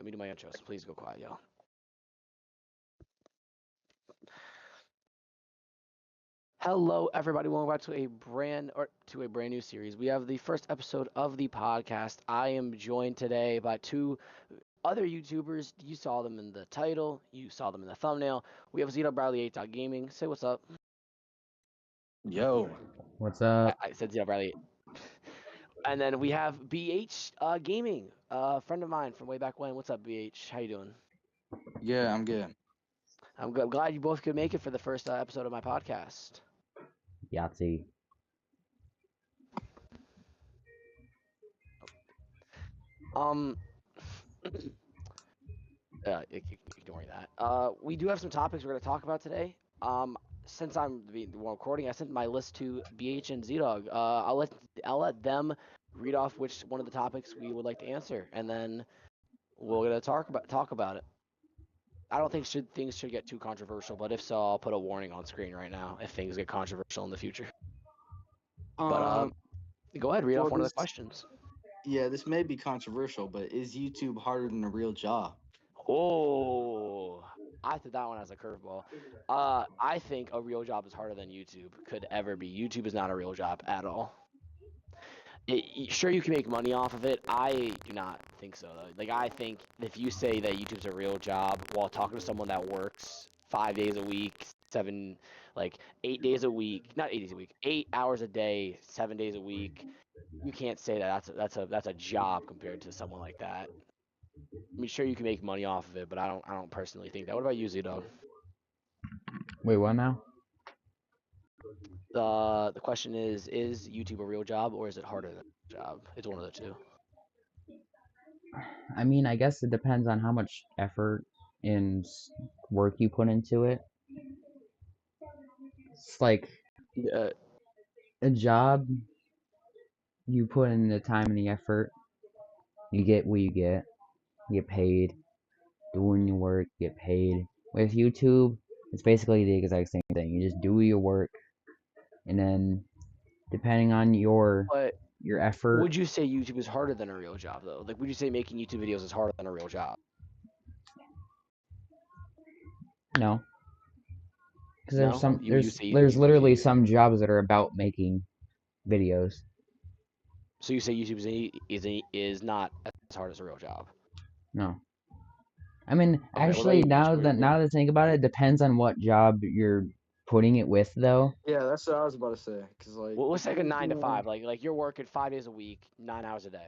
Let me do my intros. Please go quiet, y'all. Hello, everybody. Welcome back to a brand new series. We have the first episode of the podcast. I am joined today by two other YouTubers. You saw them in the title. You saw them in the thumbnail. We have Zito Bradley 8 Gaming. Say what's up. Yo, What's I, up? I said Zito Bradley. And then we have BH Gaming, a friend of mine from way back when. What's up, BH? How you doing? yeah, I'm good. I'm glad you both could make it for the first episode of my podcast. Yahtzee. Um, ignoring that. We do have some topics we're going to talk about today. Since I'm the one recording, I sent my list to BH and ZDog. I'll let them read off which one of the topics we would like to answer, and then we're gonna talk about it. I don't think things should get too controversial, but if so, I'll put a warning on screen right now if things get controversial in the future. But go ahead, read well, off one of the this, questions. yeah, this may be controversial, but is YouTube harder than a real job? Oh, I threw that one as a curveball. I think a real job is harder than YouTube could ever be. YouTube is not a real job at all. Sure, you can make money off of it. I do not think so, though. Like, I think if you say that YouTube's a real job while talking to someone that works 5 days a week, 8 days a week, not 8 days a week, 8 hours a day, 7 days a week, you can't say that that's a job compared to someone like that. I mean, sure, you can make money off of it, but I don't personally think that. What about you, Zito? Wait, what now? The question is YouTube a real job or is it harder than a job? It's one of the two. I mean, I guess it depends on how much effort and work you put into it. It's like Uh, a job, you put in the time and the effort, you get what you get. You get paid. Doing your work, you get paid. With YouTube, it's basically the exact same thing. You just do your work, and then depending on your but effort, would you say YouTube is harder than a real job though? Like, would you say making YouTube videos is harder than a real job? no, because No, you say there's literally you some jobs that are about making videos. so you say YouTube is not as hard as a real job. No. I mean, Okay, what about actually, you, Mitch? now that I think about it, it depends on what job you're putting it with, though. Yeah, that's what I was about to say. Cause What's if like a you're 9 to 5? doing, Like you're working 5 days a week, 9 hours a day,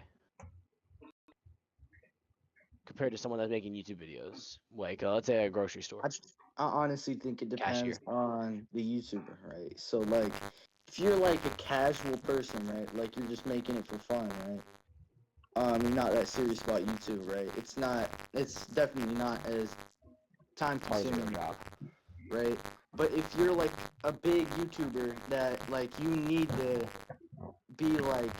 compared to someone that's making YouTube videos. Like let's say a grocery store I honestly think it cashier. depends on the YouTuber, right? So if you're like a casual person, right? Like you're just making it for fun, right? You're not that serious about YouTube, right? It's definitely not as time Hard as a real consuming, job. right? But if you're like a big YouTuber that like you need to be like,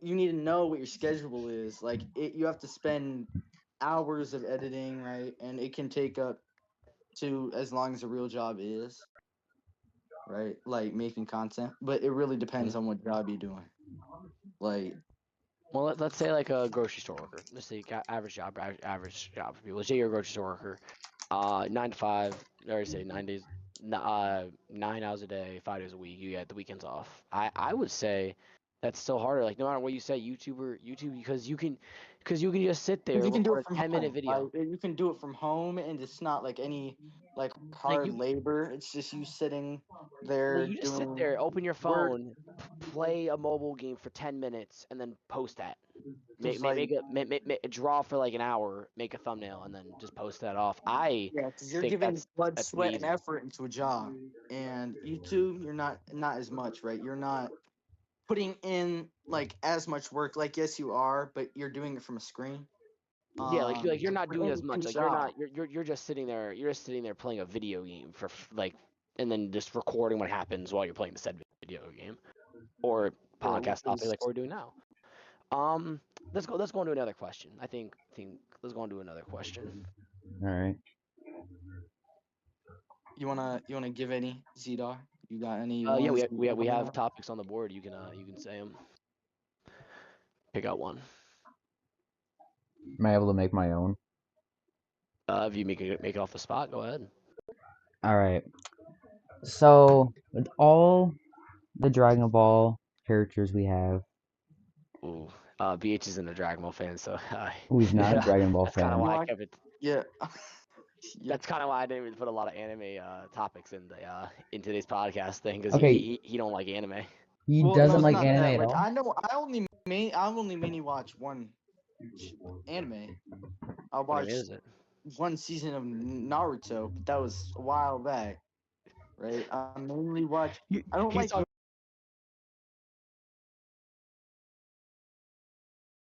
you need to know what your schedule is. You have to spend hours of editing, right? And it can take up to as long as a real job is, right? Like making content, but it really depends on what job you're doing. Like, Well, let's say like a grocery store worker. Let's say average job for people. Let's say you're a grocery store worker, 9 to 5. I already say 9 days, 9 hours a day, 5 days a week. You get the weekends off. I would say that's still harder. Like no matter what you say, YouTube because you can just sit there you can do record it a from 10-minute home. Like video. you can do it from home, and it's not like any like Like hard you labor. It's just you sitting Like there you just sit doing there, open your work. phone, play a mobile game for 10 minutes, and then post that. Cause Make a draw for like an hour, make a thumbnail, and then just post that off. I yeah, because you're think giving blood, that's sweat, and amazing. effort into a job, and YouTube, you're not as much, right? You're not putting in like as much work. Like yes, you are, but you're doing it from a screen. Yeah, you're not doing as In much. Like you're job. not you're just sitting there. You're just sitting there playing a video game and then just recording what happens while you're playing the said video game or Yeah, podcast topic because like we're doing now. Um, let's go on to another question. I think let's go on to another question. All right. you wanna give any Zedar? You got any Yeah, ones? we have topics on the board. You can say them. Pick out one. Am I able to make my own? If you make it off the spot, go ahead. Alright. So, with all the Dragon Ball characters we have, Ooh, BH isn't a Dragon Ball fan, so who's not a yeah, Dragon Ball that's kind of fan? why I No, kept it. yeah. Yeah. That's kind of why I didn't even put a lot of anime topics in the in today's podcast thing because Okay, he don't like anime. he Well, no, doesn't it's like not anime that. at Like all? I only mainly watch one anime. I What anime watched is it? one season of Naruto, but that was a while back, right? I mainly watch. I don't He's like. talking about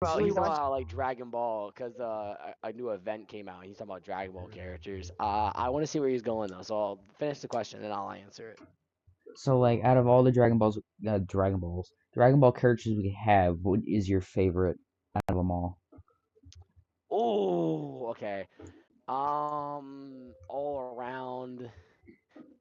Usually he's talking watch. about like Dragon Ball because a new event came out. He's talking about Dragon Ball characters. I want to see where he's going though, so I'll finish the question and I'll answer it. So, like, out of all the Dragon Ball characters we have, what is your favorite out of them all? Oh, okay. All around,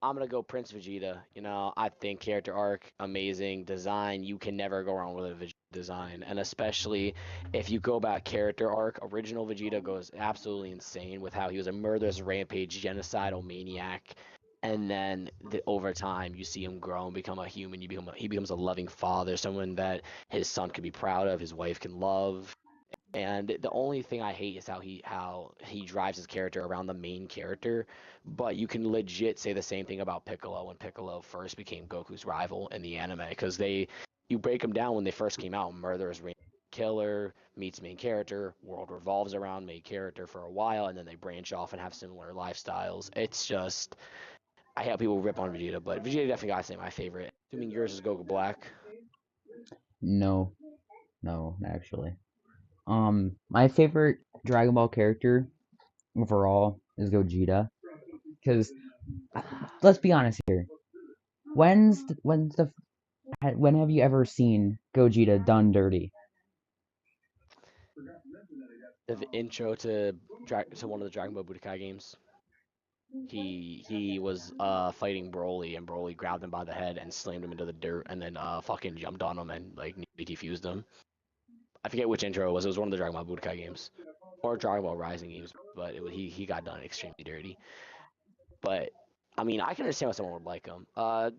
I'm gonna go Prince Vegeta. You know, I think character arc, amazing design. You can never go wrong with a Vegeta design, and especially if you go back character arc, original Vegeta goes absolutely insane with how he was a murderous rampage, genocidal maniac, and then over time you see him grow and become a human. He becomes a loving father, someone that his son can be proud of, his wife can love. And the only thing I hate is how he drives his character around the main character. But you can legit say the same thing about Piccolo when Piccolo first became Goku's rival in the anime, because you break them down when they first came out. Murderous killer meets main character, world revolves around main character for a while, and then they branch off and have similar lifestyles. It's just I hate how people rip on Vegeta, but Vegeta definitely got to say my favorite. Assuming yours is Goku Black. No, no, actually. My favorite Dragon Ball character overall is Gogeta, because let's be honest here. When have you ever seen Gogeta done dirty? The intro to one of the Dragon Ball Budokai games. He was fighting Broly, and Broly grabbed him by the head and slammed him into the dirt, and then fucking jumped on him and like defused him. I forget which intro it was. It was one of the Dragon Ball Budokai games or Dragon Ball Rising games, but he got done extremely dirty. But I mean, I can understand why someone would like him.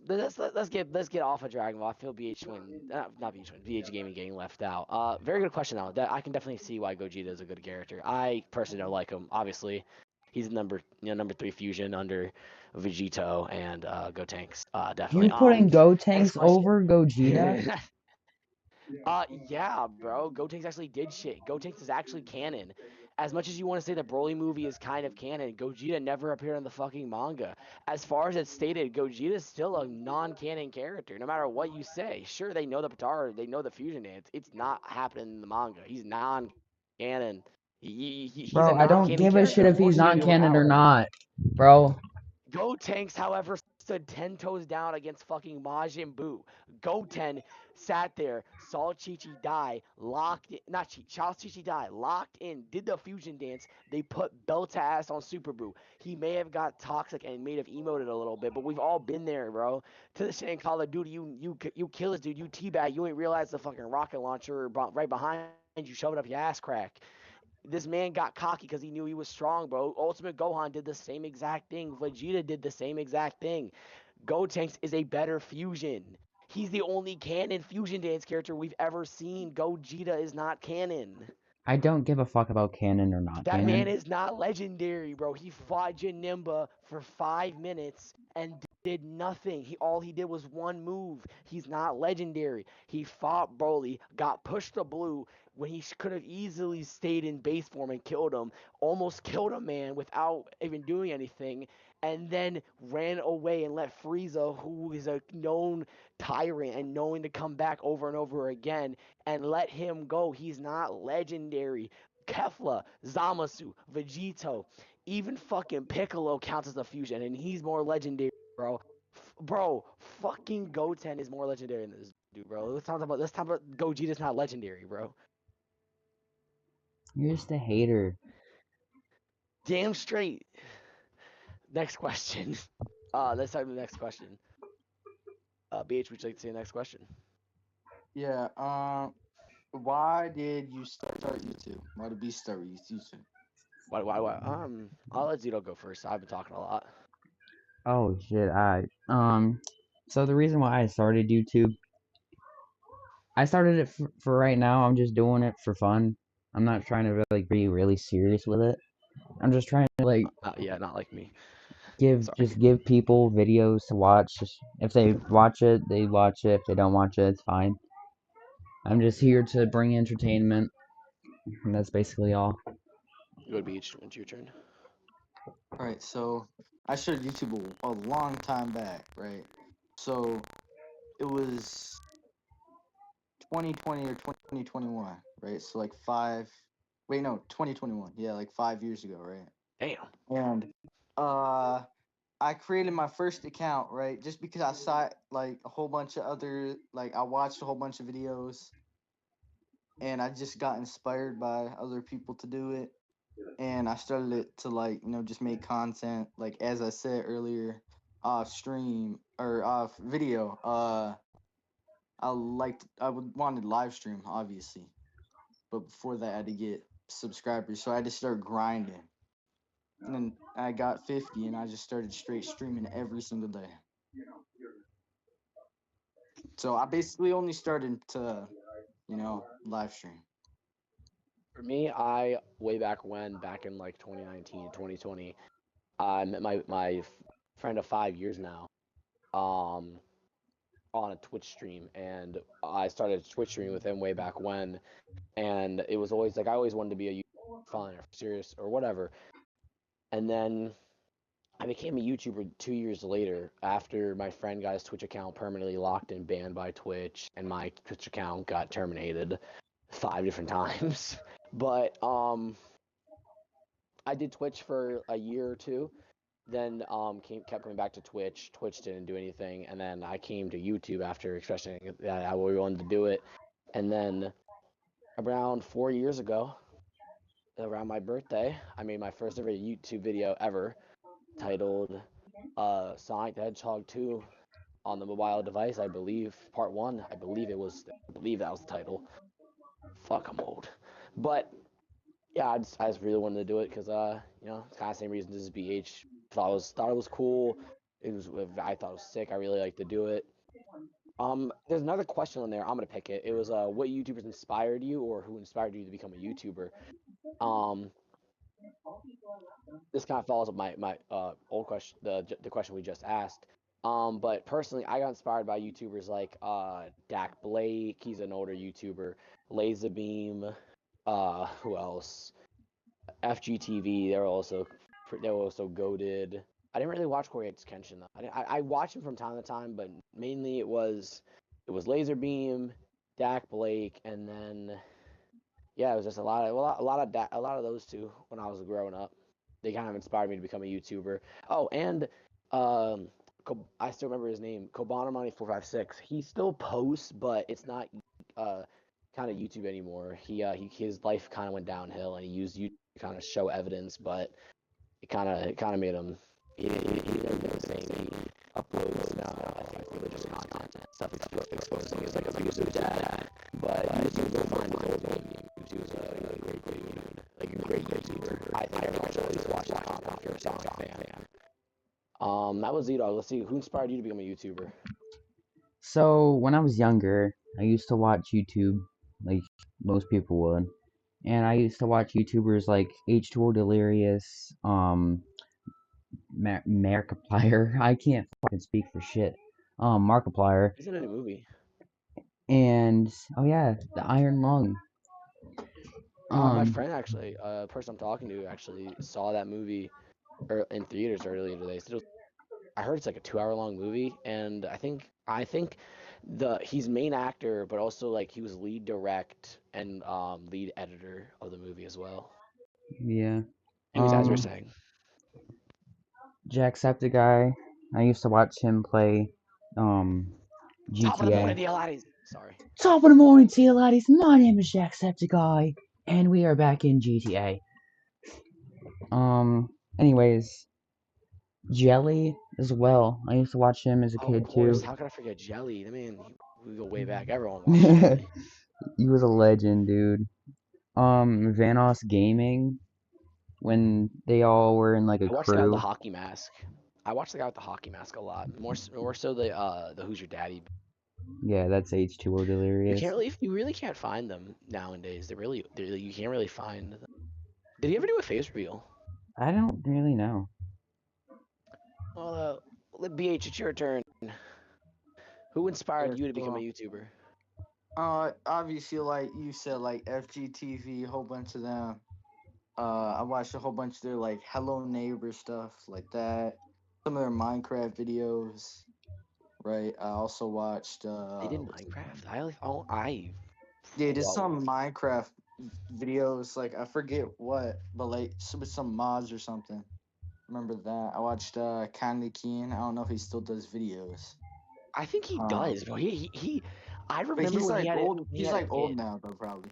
Let's get off of Dragon Ball. I feel BH Twin, not BH Twin, BH Gaming getting left out. Very good question though. That I can definitely see why Gogeta is a good character. I personally don't like him. Obviously, he's number 3 fusion under Vegito and Gotenks. Definitely. You putting Next Gotenks question. over Gogeta? Yeah, bro. Gotenks actually did shit. Gotenks is actually canon. As much as you want to say the Broly movie is kind of canon, Gogeta never appeared in the fucking manga. As far as it's stated, Gogeta is still a non-canon character, no matter what you say. Sure, they know the Patara, they know the fusion dance. It's not happening in the manga. He's non-canon. He's a Bro, I don't non-canon give a shit character. if he's Unfortunately, non-canon or overpowered. not, bro. Gotenks, however, stood 10 toes down against fucking Majin Buu. Goten sat there, saw Chi-Chi die, locked in, not Chi, saw Chi-Chi die, locked in, did the fusion dance. They put belt to ass on Super Buu. He may have got toxic and may have emoted a little bit, but we've all been there, bro. To the shit in Call of Duty, you kill this dude, you teabag, you ain't realize the fucking rocket launcher right behind you, shove it up your ass crack. This man got cocky because he knew he was strong, bro. Ultimate Gohan did the same exact thing. Vegeta did the same exact thing. Gotenks is a better fusion. He's the only canon fusion dance character we've ever seen. Gogeta is not canon. I don't give a fuck about canon or not That man canon. is not legendary, bro. He fought Janemba for 5 minutes and did nothing. All he did was one move. He's not legendary. He fought Broly, got pushed to blue when he could have easily stayed in base form and killed him. Almost killed a man without even doing anything, and then ran away and let Frieza, who is a known tyrant and knowing to come back over and over again, and let him go. He's not legendary. Kefla, Zamasu, Vegito, even fucking Piccolo counts as a fusion, and he's more legendary, bro. Bro, fucking Goten is more legendary than this dude, bro. Let's talk about Gogeta's not legendary, bro. You're just a hater. Damn straight. Next question. Let's start with the next question. BH, would you like to say the next question? Yeah. Why did you start YouTube? Why did we start YouTube? Why? I'll let Zito go first. I've been talking a lot. Oh shit, so the reason why I started YouTube, I started it for right now. I'm just doing it for fun. I'm not trying to really be really serious with it. I'm just trying to like Yeah, not like me. give Sorry. people videos to watch. Just, if they watch it, they watch it. If they don't watch it, it's fine. I'm just here to bring entertainment, and that's basically all. Go to beach. It's your turn. Right, so I started YouTube a long time back, right? So it was 2020 or 2021, right? So like 2021. Yeah, like 5 years ago, right? Damn. And I created my first account, right? Just because I saw like a whole bunch of other, like I watched a whole bunch of videos and I just got inspired by other people to do it. And I started it to like, just make content, like as I said earlier, off stream or off video. Wanted live stream, obviously. But before that I had to get subscribers. So I had to start grinding. And then I got 50 and I just started straight streaming every single day. So I basically only started to, live stream. For me, way back in like 2019, 2020, I met my friend of 5 years now, on a Twitch stream, and I started Twitch streaming with him way back when, and it was always like I always wanted to be a YouTuber, fun or serious or whatever, and then I became a YouTuber 2 years later after my friend got his Twitch account permanently locked and banned by Twitch, and my Twitch account got terminated 5 different times. But I did Twitch for a year or two, then kept coming back to Twitch. Twitch didn't do anything, and then I came to YouTube after expressing that I really wanted to do it, and then around 4 years ago, around my birthday, I made my first ever YouTube video ever, titled Sonic the Hedgehog 2 on the mobile device. I believe part one. I believe that was the title. Fuck, I'm old, but yeah, I just really wanted to do it because it's kind of the same reason as BH. Thought it was cool. I thought it was sick. I really like to do it. There's another question in there. I'm gonna pick it. It was what YouTubers inspired you, or who inspired you to become a YouTuber? Um, this kind of follows up my old question, the question we just asked. But personally, I got inspired by YouTubers like Dak Blake. He's an older YouTuber. Laserbeam. Who else? FGTV. They were also goaded. I didn't really watch Corey X Kenshin though. I watched him from time to time, but mainly it was Laserbeam, Dak Blake, and then yeah, it was just a lot of those two when I was growing up. They kind of inspired me to become a YouTuber. Oh, and um, I still remember his name, Kobanomani456. He still posts, but it's not uh kind of YouTube anymore. His life kind of went downhill, and he used YouTube to kind of show evidence, but it kind of made him. He didn't do the same. He uploads now, I think, religious content, stuff exposing his like abusive dad. But you can go find the old movie. He was a great dude, like a great YouTuber. I think everyone should at least watch that content if you're a Sonic fan. That was Z-Dog. Let's see, who inspired you to become a YouTuber? So when I was younger, I used to watch YouTube like most people would, and I used to watch YouTubers like H2O Delirious, Markiplier. I can't fucking speak for shit. Markiplier, He's in a new movie. and oh yeah, the Iron Lung. My friend actually, person I'm talking to actually saw that movie in theaters earlier today. I heard it's like a 2 hour long movie, and I think he's main actor, but also like he was lead direct and lead editor of the movie as well. Yeah. Anyways, as you were saying, Jacksepticeye. I used to watch him play top of the morning, GTA. the laddies. Sorry. Top of the morning to you, laddies. My name is Jacksepticeye, and we are back in GTA. Anyways, Jelly as well. I used to watch him as a Oh, of kid too. course. How could I forget Jelly? I mean, we go way back. Everyone watched Jelly. He was a legend, dude. Vanoss Gaming, when they all were in like a I watched the guy with the crew. hockey mask. I watched the guy with the hockey mask a lot. More so the Who's Your Daddy. Yeah, that's H2O Delirious. You really can't find them nowadays. You can't really find them. Did he ever do a face reveal? I don't really know. Well, BH, it's your turn. Who inspired Yeah, you to become a so, YouTuber? obviously, like you said, like FGTV, a whole bunch of them. I watched a whole bunch of their like Hello Neighbor stuff like that. Some of their Minecraft videos, right? I also watched. They did Minecraft. Yeah, just Whoa. some Minecraft videos. Like I forget what, but like with some mods or something. Remember that? I watched Candy Keen. I don't know if he still does videos. I think he Um, does, bro. I but remember he's when like old. he He's had a like old kid. now though, probably.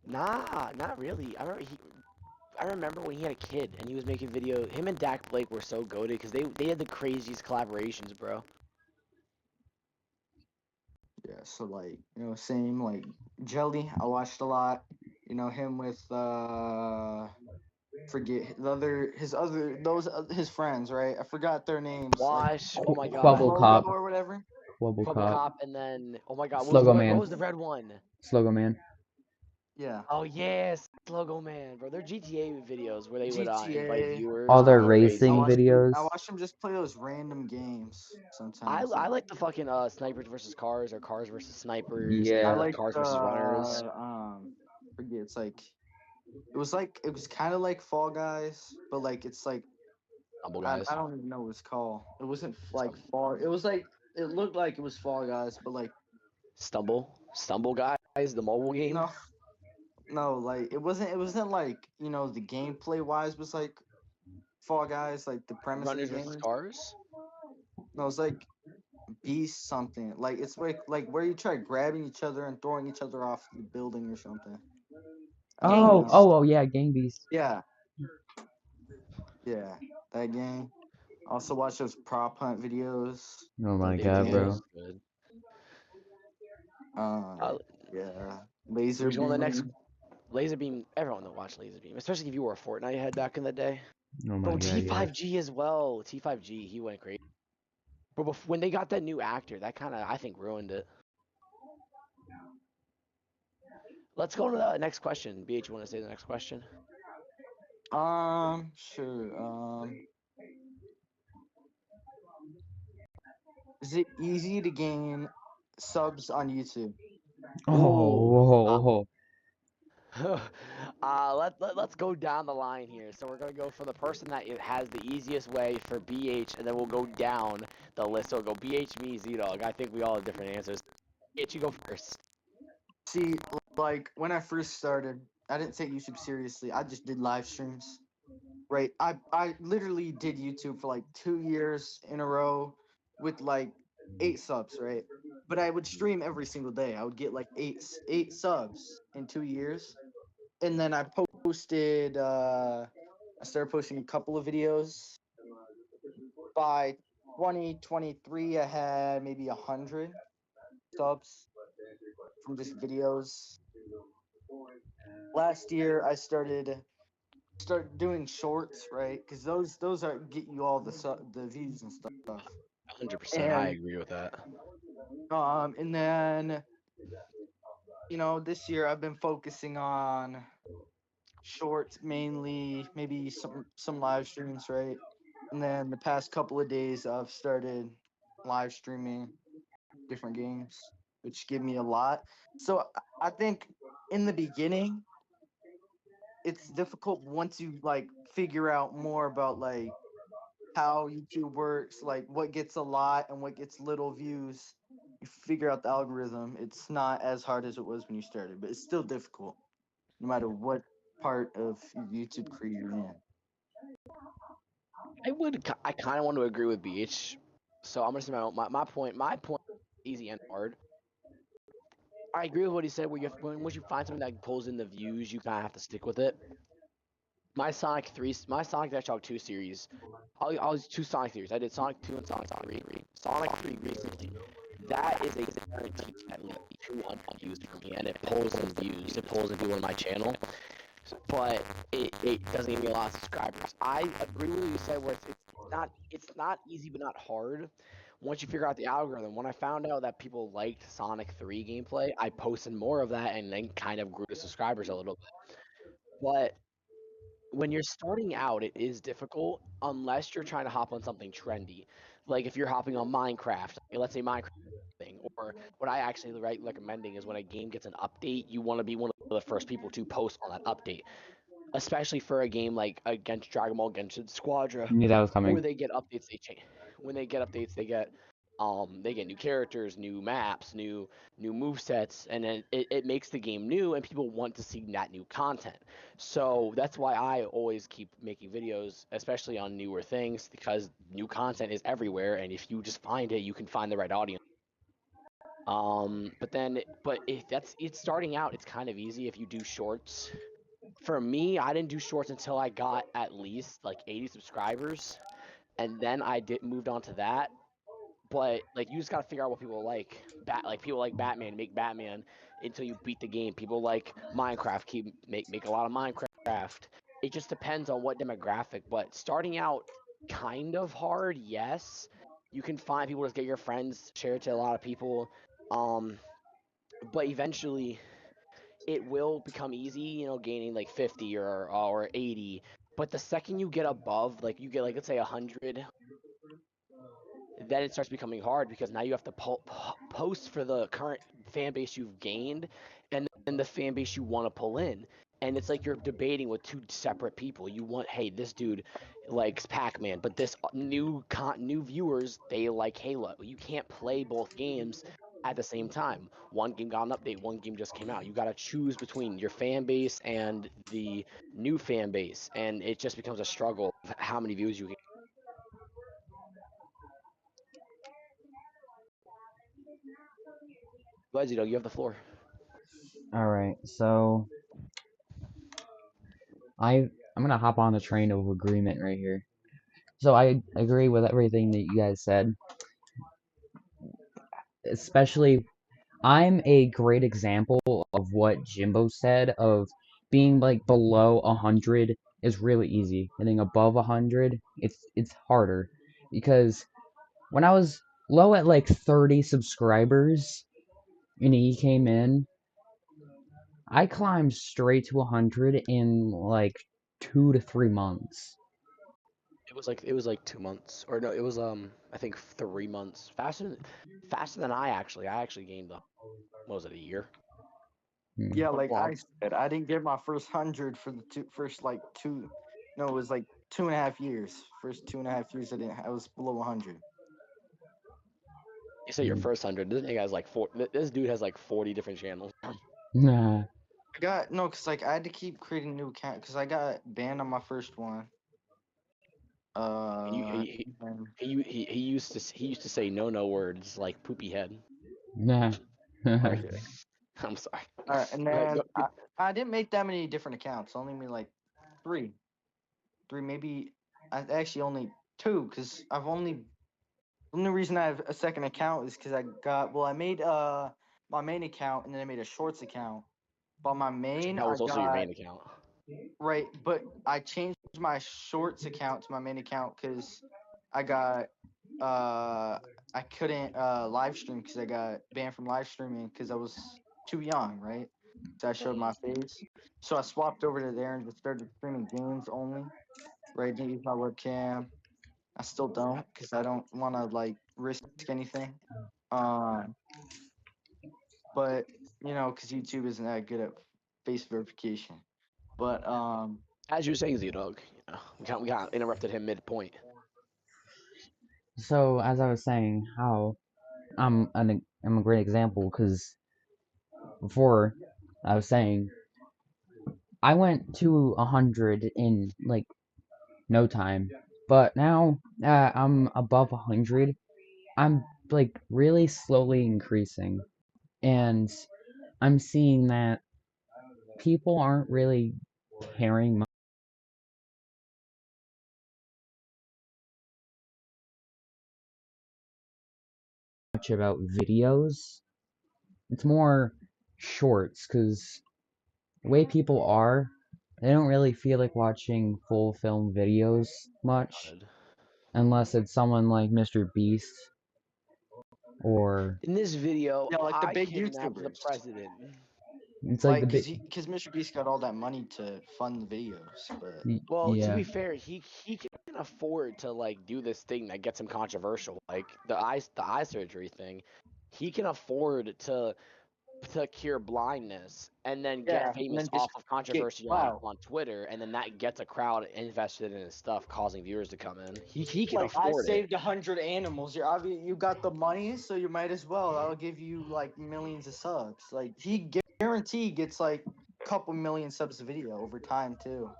Nah, not really. I remember when he had a kid and he was making videos. Him and Dak Blake were so goated because they had the craziest collaborations, bro. Yeah, so like same like Jelly. I watched a lot. Him with forget the other his other those his friends, right? I forgot their names. Like Wash, oh my god. Quavo Quabblecop. or whatever. Quabblecop. Cop, and then oh my god, Slogo what Man. was the red one? Slogo Man. Yeah, Oh yes, Logo Man, bro. Their GTA videos where they would invite GTA. viewers All their were racing crazy. videos. I watched him just play those random games sometimes. I like the fucking snipers versus cars or cars versus snipers I Yeah. and like cars versus runners. forget it was kind of like Fall Guys, but like it's like Humble guys. I don't even know what it's called. It wasn't like Stum- Fall. It was like it looked like it was Fall Guys, but like Stumble guys, the mobile game. no, no, like it wasn't. It wasn't like the gameplay wise was like Fall Guys, like the premise of the Runners versus game. cars. No, it's like Beast something. Like it's like where you try grabbing each other and throwing each other off the building or something. I Gang don't Oh, know. Beasts. oh, yeah, Gang Beast. Yeah, yeah, that game. Also watch those prop hunt videos. Oh my Big god, game bro. was good. Yeah, laser Should we go on the next beam. Laser Beam? Everyone that watched Laser Beam, especially if you were a Fortnite head back in the day. Oh my Bro, god, yes. T5G as well. T5G, he went crazy. But when they got that new actor, that kind of I think ruined it. Let's go to the next question. BH, you want to say the next question? Sure. Is it easy to gain subs on YouTube? Oh, Let's go down the line here. So we're gonna go for the person that has the easiest way for BH, and then we'll go down the list. So we'll go BH, me, Z-Dog. I think we all have different answers. BH, you go first. See, like when I first started, I didn't take YouTube seriously. I just did live streams. Right. I literally did YouTube for like 2 years in a row with like 8 subs, right? But I would stream every single day. I would get like eight subs in 2 years. And then I started posting a couple of videos. By 2023 I had maybe 100 subs from just videos. Last year I started doing shorts, right? Because those are get you all the views and stuff. 100%. I agree with that. And then this year I've been focusing on shorts mainly, maybe some live streams, right? And then the past couple of days I've started live streaming different games, which give me a lot. So I think in the beginning it's difficult once you like figure out more about like how YouTube works, like what gets a lot and what gets little views. You figure out the algorithm. It's not as hard as it was when you started, but it's still difficult, no matter what part of your YouTube career you're in. I kind of want to agree with BH. So I'm gonna say my point. My point, easy and hard. I agree with what he said. Once you find something that pulls in the views, you kind of have to stick with it. My Sonic the Hedgehog 2 series. I was two Sonic series. I did Sonic 2 and Sonic 3. Sonic 3 recently. that is a guaranteed at least 200 views for me, and it pulls in views. It pulls in people on my channel, but it doesn't give me a lot of subscribers. I agree with what you said, where it's not easy, but not hard. Once you figure out the algorithm, when I found out that people liked Sonic 3 gameplay, I posted more of that and then kind of grew the subscribers a little bit. But when you're starting out, it is difficult unless you're trying to hop on something trendy. Like if you're hopping on Minecraft, let's say Minecraft thing, or what I actually recommending is when a game gets an update, you want to be one of the first people to post on that update, especially for a game like against Dragon Ball Genshin Squadra, Knew that was or coming. they get updates, they change. When they get updates, they get new characters, new maps, new move sets, and then it makes the game new, and people want to see that new content. So that's why I always keep making videos, especially on newer things, because new content is everywhere, and if you just find it, you can find the right audience. But if that's it's starting out, it's kind of easy if you do shorts. For me, I didn't do shorts until I got at least like 80 subscribers, and then I did moved on to that. But like you just gotta figure out what people like. Like people like Batman, make Batman until you beat the game. People like Minecraft, make a lot of Minecraft. It just depends on what demographic. But starting out kind of hard, yes. You can find people, just get your friends, share it to a lot of people. Um, but eventually it will become easy, gaining like 50 or 80. But the second you get above, like you get like let's say 100, then it starts becoming hard because now you have to post for the current fan base you've gained and then the fan base you want to pull in. And it's like you're debating with two separate people. You want, hey, this dude likes Pac-Man, but this new viewers, they like Halo. You can't play both games at the same time. One game got an update, one game just came out. You got to choose between your fan base and the new fan base, and it just becomes a struggle of how many views you can. Go ahead, Zito, you have the floor. Alright, so I'm gonna hop on the train of agreement right here. So I agree with everything that you guys said. Especially, I'm a great example of what Jimbo said of being like below 100 is really easy. Getting above 100, it's harder. Because when I was low at like 30 subscribers and he came in, I climbed straight to 100 in like 2 to 3 months. It was like 2 months, or no, it was I think 3 months faster than I actually gained the what was it, a year? Yeah, like Well, I said, I didn't get my first 100 for the first like two. No, it was like 2.5 years. First 2.5 years, I was below 100. you say your first 100. This nigga has like this dude has like 40 different channels. Nah. I got no, cause like I had to keep creating a new account, cause I got banned on my first one. He Uh, he, and- he used to say no words like poopy head. Nah. I'm kidding. I'm sorry. all right, and Go ahead, then I didn't make that many different accounts. Only made like three, maybe. I actually only two, cause I've only. The only reason I have a second account is because I made my main account and then I made a shorts account. But my main that I was also your got main account. right, but I changed my shorts account to my main account because I got I couldn't live stream because I got banned from live streaming because I was too young, right? So I showed my face. So I swapped over to there and just started streaming games only. Right, didn't use my webcam. I still don't because I don't want to like risk anything. Um, but because YouTube isn't that good at face verification. But As you were saying, Z-Dog, we got interrupted him mid-point. So as I was saying, how I'm a great example because before I was saying I went to 100 in like no time, but now I'm above 100. I'm like really slowly increasing, and I'm seeing that people aren't really caring much much about videos. It's more shorts, because the way people are, they don't really feel like watching full film videos much, Good. unless it's someone like Mr. Beast or In this video, Yeah, like the I big kidnapped the YouTubers. president. it's like Like, the because Mr. Beast got all that money to fund the videos, but Well, to yeah. be fair, he can afford to like do this thing that gets him controversial, like the eye surgery thing. He can afford to cure blindness and then yeah, get and famous then just off of get controversy wow. on Twitter, and then that gets a crowd invested in his stuff, causing viewers to come in. He can Like, I afford it. saved 100 animals. You got the money, so you might as well. I'll give you like millions of subs. Like, he guarantee gets like a couple million subs a video over time too.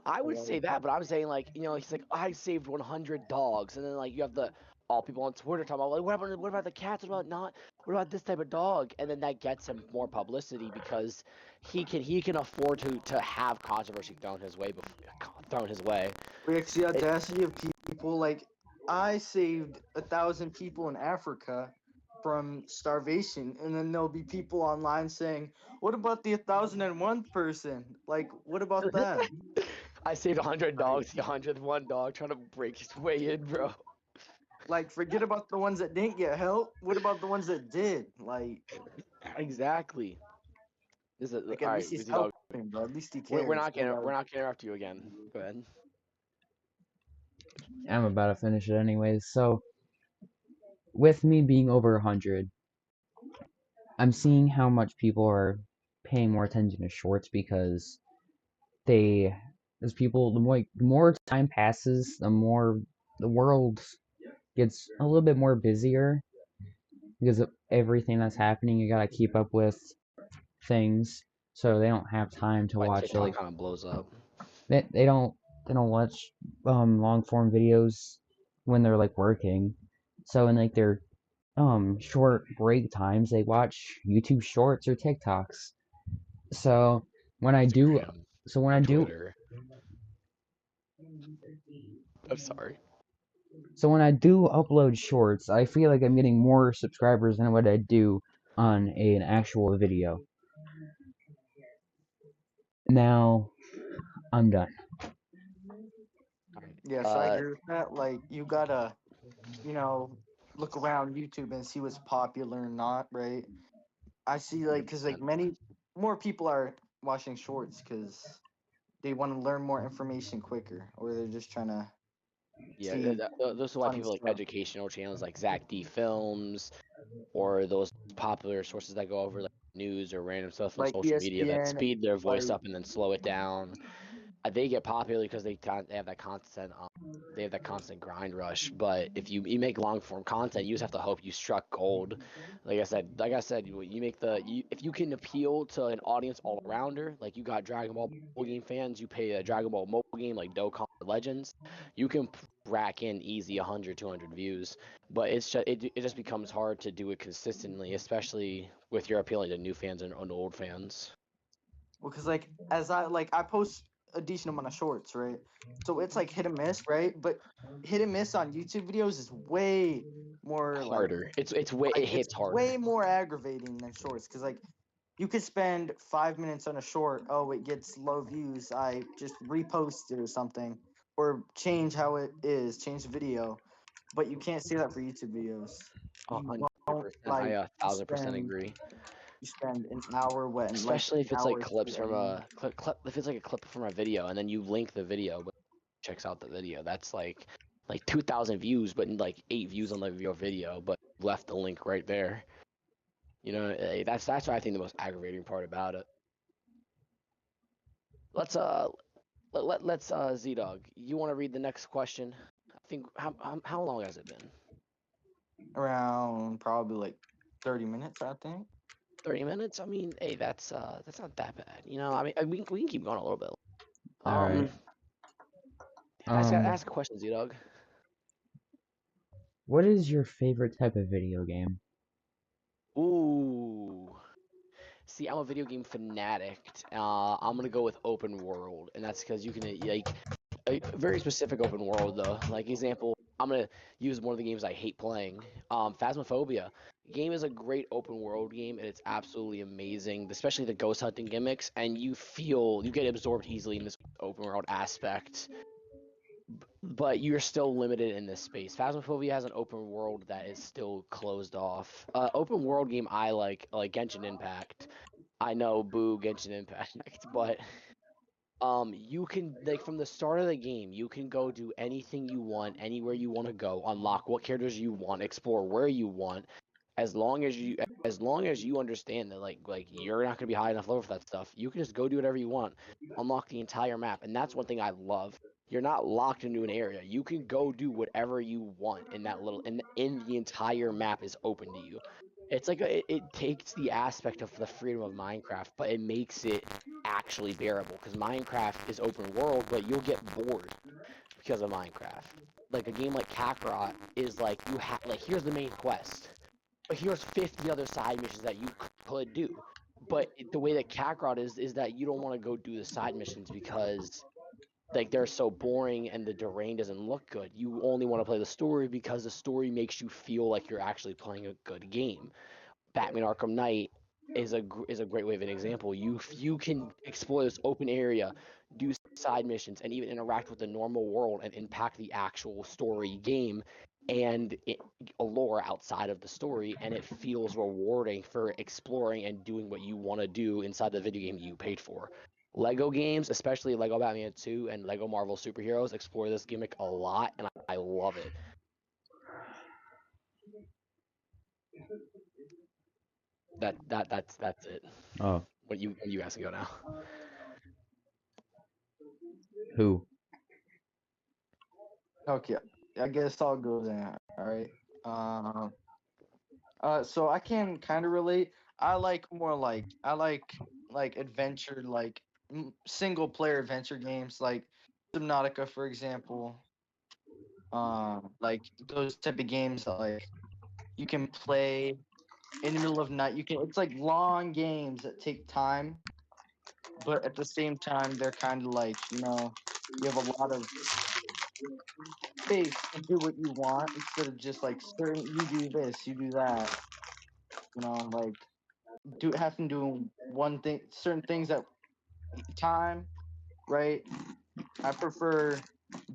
I would say that, but I'm saying like he's like I saved 100 dogs, and then like you have the all people on Twitter talking about like what about the cats? What about not? What about this type of dog? And then that gets him more publicity because he can afford to have controversy thrown his way thrown his way. Like, the audacity of people. Like, I saved 1,000 people in Africa from starvation, and then there'll be people online saying, "What about the 1,001 person? Like, what about that?" I saved 100 dogs, the 101th dog trying to break his way in, bro. Like, forget about the ones that didn't get help. What about the ones that did? Like, Exactly. This is at all right, least he's Wheezy Dog. helping, bro. At least he We're, cares. we're not gonna interrupt you again. Go ahead. I'm about to finish it anyways. So, with me being over 100, I'm seeing how much people are paying more attention to shorts because as people, the more time passes, the more the world gets a little bit more busier because of everything that's happening. You gotta keep up with things, so they don't have time to Why watch TikTok kind of blows up. they don't watch long form videos when they're like working. So in like their short break times, they watch YouTube Shorts or TikToks. So when I do, Instagram, so when I do, Twitter. I'm sorry. so when I do upload shorts, I feel like I'm getting more subscribers than what I do on an actual video. Now I'm done. Yes, I agree with that. Like, you gotta, look around YouTube and see what's popular or not, right? I see, like, because like many more people are watching shorts because they want to learn more information quicker, or they're just trying to Yeah, see those are why funny people like stuff. educational channels like Zach D Films or those popular sources that go over like news or random stuff on Like social media that ESPN, speed their voice like up and then slow it down. They get popular because they have that constant they have that constant grind rush. But if you make long form content, you just have to hope you struck gold. Like I said, you make if you can appeal to an audience all arounder, like you got Dragon Ball mobile game fans, you pay a Dragon Ball mobile game like Dokkan Legends, you can rack in easy 100, 200 views. But it just becomes hard to do it consistently, especially with your appealing to new fans and old fans. because like as I post a decent amount of shorts, right? So it's like hit and miss, right? But hit and miss on YouTube videos is way more Harder. It's way it it's hits harder. way more aggravating than shorts because like you could spend 5 minutes on a short. Oh, it gets low views. I just repost it or something, or change how it is, change the video. But you can't say that for YouTube videos. You 100%. I like 1,000% agree. you spend an hour what and like Especially if an it's like hour clips from editing. a if it's like a clip from a video and then you link the video but checks out the video. That's like 2,000 views but like 8 views on your video but left the link right there. That's what I think the most aggravating part about it. Let's let's Z Dog. You want to read the next question? I think how long has it been? Around probably like 30 minutes, I think. 30 minutes? I mean, hey, that's not that bad. I mean, we can keep going a little bit. All right. Ask a question, Z Dog. What is your favorite type of video game? Ooh. See, I'm a video game fanatic. I'm gonna go with open world, and that's because you can like a very specific open world though. Like example, I'm gonna use one of the games I hate playing. Phasmophobia. The game is a great open world game, and it's absolutely amazing, especially the ghost hunting gimmicks. And you get absorbed easily in this open world aspect, but you're still limited in this space. Phasmophobia has an open world that is still closed off. Open world game I like Genshin Impact. I know, boo, Genshin Impact, but you can like from the start of the game, you can go do anything you want, anywhere you want to go, unlock what characters you want, explore where you want, as long as you understand that like you're not gonna be high enough level for that stuff, you can just go do whatever you want, unlock the entire map, and that's one thing I love. You're not locked into an area. You can go do whatever you want in that little in the entire map is open to you. It's like it takes the aspect of the freedom of Minecraft, but it makes it actually bearable because Minecraft is open world, but you'll get bored because of Minecraft. Like a game like Kakarot is like you have like here's the main quest, but here's 50 other side missions that you could do. But the way that Kakarot is that you don't want to go do the side missions because like they're so boring and the terrain doesn't look good. You only want to play the story because the story makes you feel like you're actually playing a good game. Batman Arkham Knight is a great way of an example. You can explore this open area, do side missions, and even interact with the normal world and impact the actual story game and a lore outside of the story, and it feels rewarding for exploring and doing what you want to do inside the video game you paid for. Lego games, especially Lego Batman 2 and Lego Marvel Superheroes, explore this gimmick a lot, and I love it. That's it. Oh, What you guys can go now. who? Okay, I guess I'll go then. All right. So I can kind of relate. I like more like adventure, like single player adventure games, like Subnautica, for example. Like those type of games that like you can play in the middle of night. You can. It's like long games that take time, but at the same time they're kind of like you have a lot of space to do what you want instead of just like certain you do this, you do that. Like having to do one thing, certain things at time, right? I prefer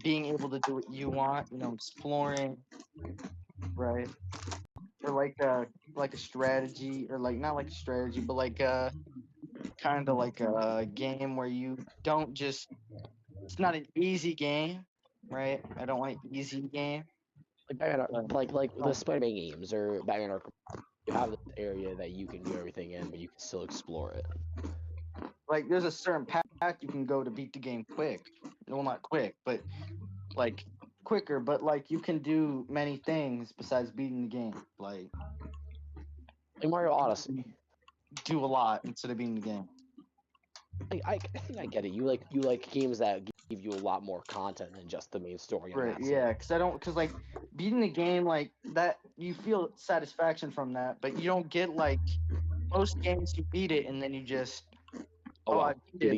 being able to do what you want, exploring, right? Or like a strategy, or like not like a strategy, but like kind of like a game where you don't just. It's not an easy game, right? I don't like easy game. Like Batman, But, like the um, Spider-Man games or Batman Arkham, you have this area that you can do everything in, but you can still explore it. like there's a certain path you can go to beat the game quick. Well, not quick, but like quicker. But like you can do many things besides beating the game. Like Like Mario Odyssey. do a lot instead of beating the game. I think I get it. You like games that give you a lot more content than just the main story, and Right? that's Yeah, it. because like beating the game like that, you feel satisfaction from that, but you don't get like most games you beat it and then you just Oh I well, beat do it it.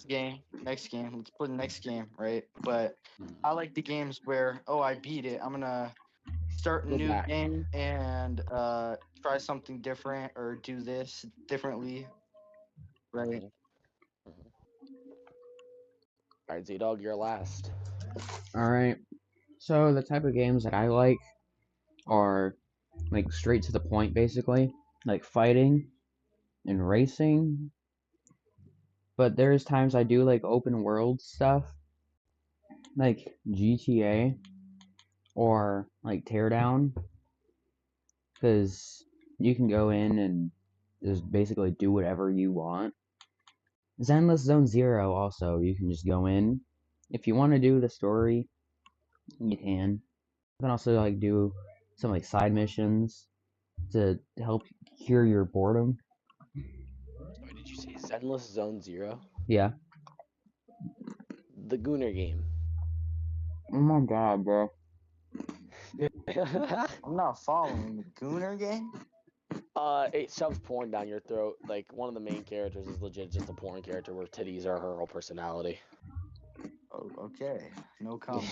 again. Next game. Let's play the next game, right? But I like the games where I beat it. I'm gonna start a Go new back. game and try something different or do this differently, right? Mhm, mhm. All right, Z-Dog, you're last. Alright. So, the type of games that I like are, like, straight to the point, basically. Like, fighting and racing. But there's times I do like open world stuff, like GTA or like Teardown, because you can go in and just basically do whatever you want. Zenless Zone Zero also, you can just go in. If you want to do the story, you can. You can also like do some like side missions to help cure your boredom. Sorry, did you say Zenless Zone Zero? Yeah. The Gooner game. Oh my god, bro. I'm not following the Gooner game. It shoves porn down your throat. Like one of the main characters is legit just a porn character where titties are her whole personality. Oh, okay. No comment.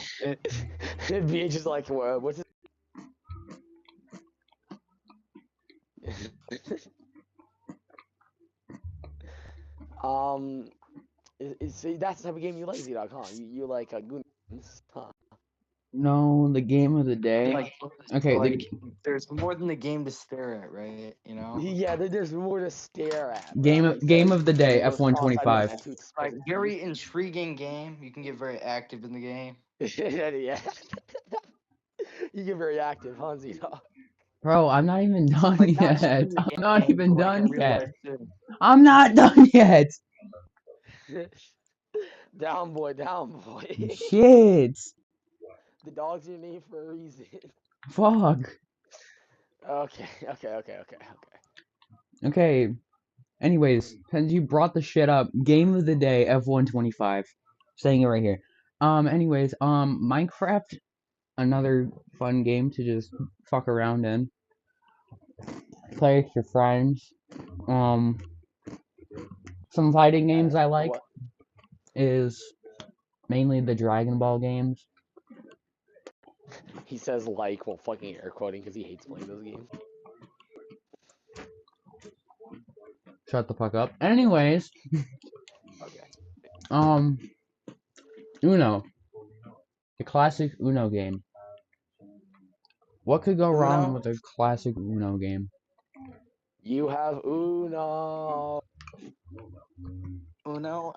BH is like, what's it? um, see, that's the type of game you like, Z-Dog, huh? You like Goonies, huh? No, the game of the day. Like, Okay, like there's more than the game to stare at, right? You know. Yeah, there's more to stare at, bro. game He of game says, of the and day, he goes cross-eyed with F125. his tooth Like split. very intriguing game. You can get very active in the game. Yeah. You get very active, huh, Z-Dog? Bro, I'm not even done Like not just yet. in the I'm not game, even but like in done real yet. life too. I'm not done yet. Down, boy, down, boy. Shit. The dog's your name for a reason. Fuck. Okay. Okay. Anyways, since you brought the shit up, game of the day, F125. Saying it right here. Anyways, Minecraft, another fun game to just fuck around in. Play with your friends. Some fighting games I like What? is mainly the Dragon Ball games. He says like while fucking air quoting because he hates playing those games. Shut the fuck up. Anyways, Okay. Uno. The classic Uno game. What could go wrong Uno? with a classic Uno game? You have Uno. Uno,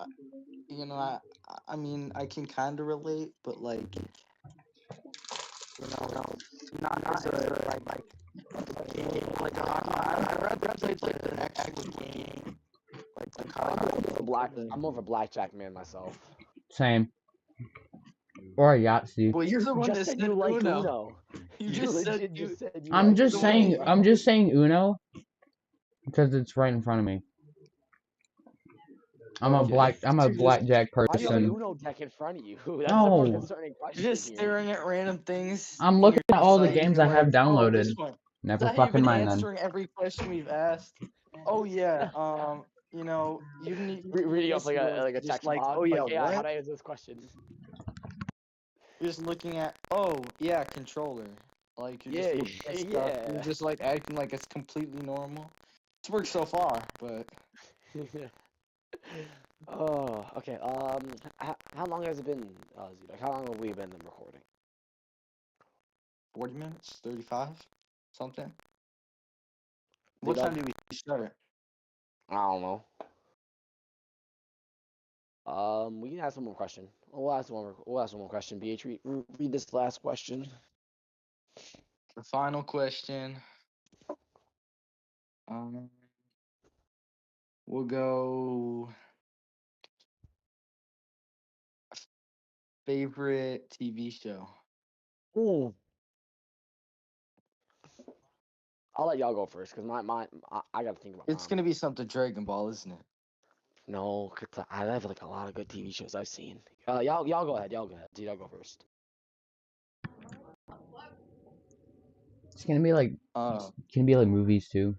you know, I mean, I can kind of relate, but like, you know, not as a game. Like, I'd rather play like an actual game. I'm more of a blackjack man myself. Same. Or a Yahtzee. Well, you're the You one just that said said you like Uno. Uno. You You just said legit you. just said you I'm like just Uno, saying. bro. I'm just saying Uno because it's right in front of me. I'm a Okay. blackjack Why do you have an person. Uno deck in front of you? That's the more No. concerning question You're just here. staring at random things. I'm in looking your at all the sight, and games you're I have like, oh, this downloaded. one. Never Not fucking even mind then. answering every question we've asked. Oh yeah, you know, you need Reading off this like was a just text like, log. oh yeah, Like, yeah, how what? do I answer this question? You're just looking at, oh yeah, controller. Like you're Yeah, just looking at stuff. yeah. You're just like acting like it's completely normal. It's worked so far, but Oh, okay. How long has it been, Z-Dog? How long have we been recording? 40 minutes, 35, something. What Z-Dog? time did we start? I don't know. We can ask one more question. We'll ask one more question. BH, read this last question. The final question. We'll go favorite TV show. Ooh. I'll let y'all go first because I gotta think about It's mine. gonna be something Dragon Ball, isn't it? No, 'cause I have like a lot of good TV shows I've seen. Y'all go ahead. Y'all go first. It's gonna be like movies too.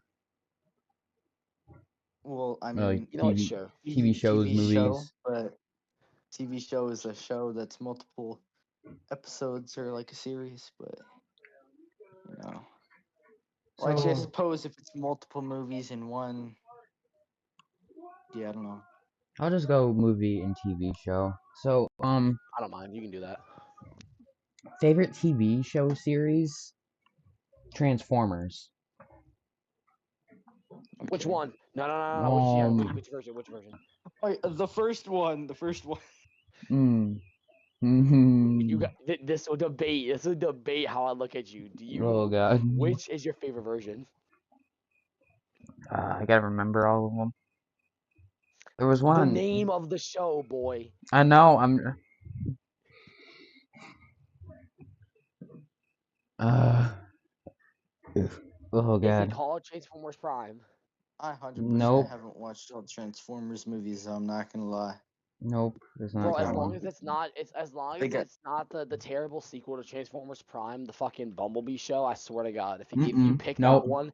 Well, I Like mean, You know what? TV Sure. TV shows, TV show, movies. but TV show is a show that's multiple episodes or like a series, but you know. Like I So suppose if it's multiple movies in one, yeah, I don't know. I'll just go movie and TV show. So I don't mind. You can do that. favorite TV show series? Transformers. Which Okay. one? No. Which version? Which version? Wait, the first one. You got this will debate. This will debate how I look at you. Do you? Oh god. Which is your favorite version? I gotta remember all of them. There was The one. name of the show, boy. I know. Oh Is it god. called Transformers Prime? I 100% Nope. haven't watched all the Transformers movies. So I'm not gonna lie. Nope. It's Bro, not as that long one. as it's not, They got it's not the terrible sequel to Transformers Prime, the fucking Bumblebee show. I swear to God, if you pick that Nope. one,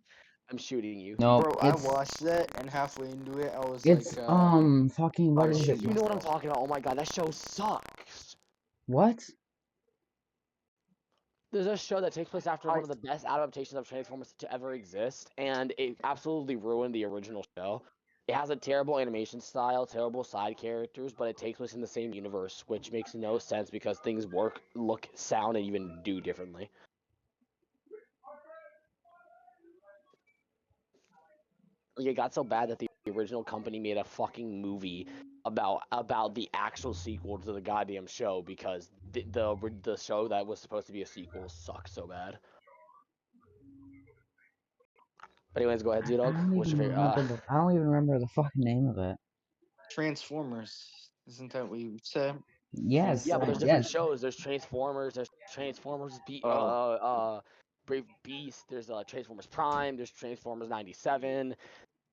I'm shooting you. No, Bro, I it's watched that and halfway into it, I was it's like, fucking what oh, is shit, it? You know what I'm talking about? Oh my god, that show sucks. What? There's a show that takes place after I- one of the best adaptations of Transformers to ever exist, and it absolutely ruined the original show. It has a terrible animation style, terrible side characters, but it takes place in the same universe, which makes no sense because things work, look, sound, and even do differently. Like, it got so bad that the original company made a fucking movie about the actual sequel to the goddamn show because the show that was supposed to be a sequel sucked so bad. But anyways, go ahead, I Z-Dog. don't What's your even favorite? remember I don't even remember the fucking name of it. Transformers. Isn't that what you said? Yes, Yeah, but there's Transformers. different yes. shows. There's Transformers. There's Transformers Brave Beast. There's Transformers Prime. There's Transformers '97.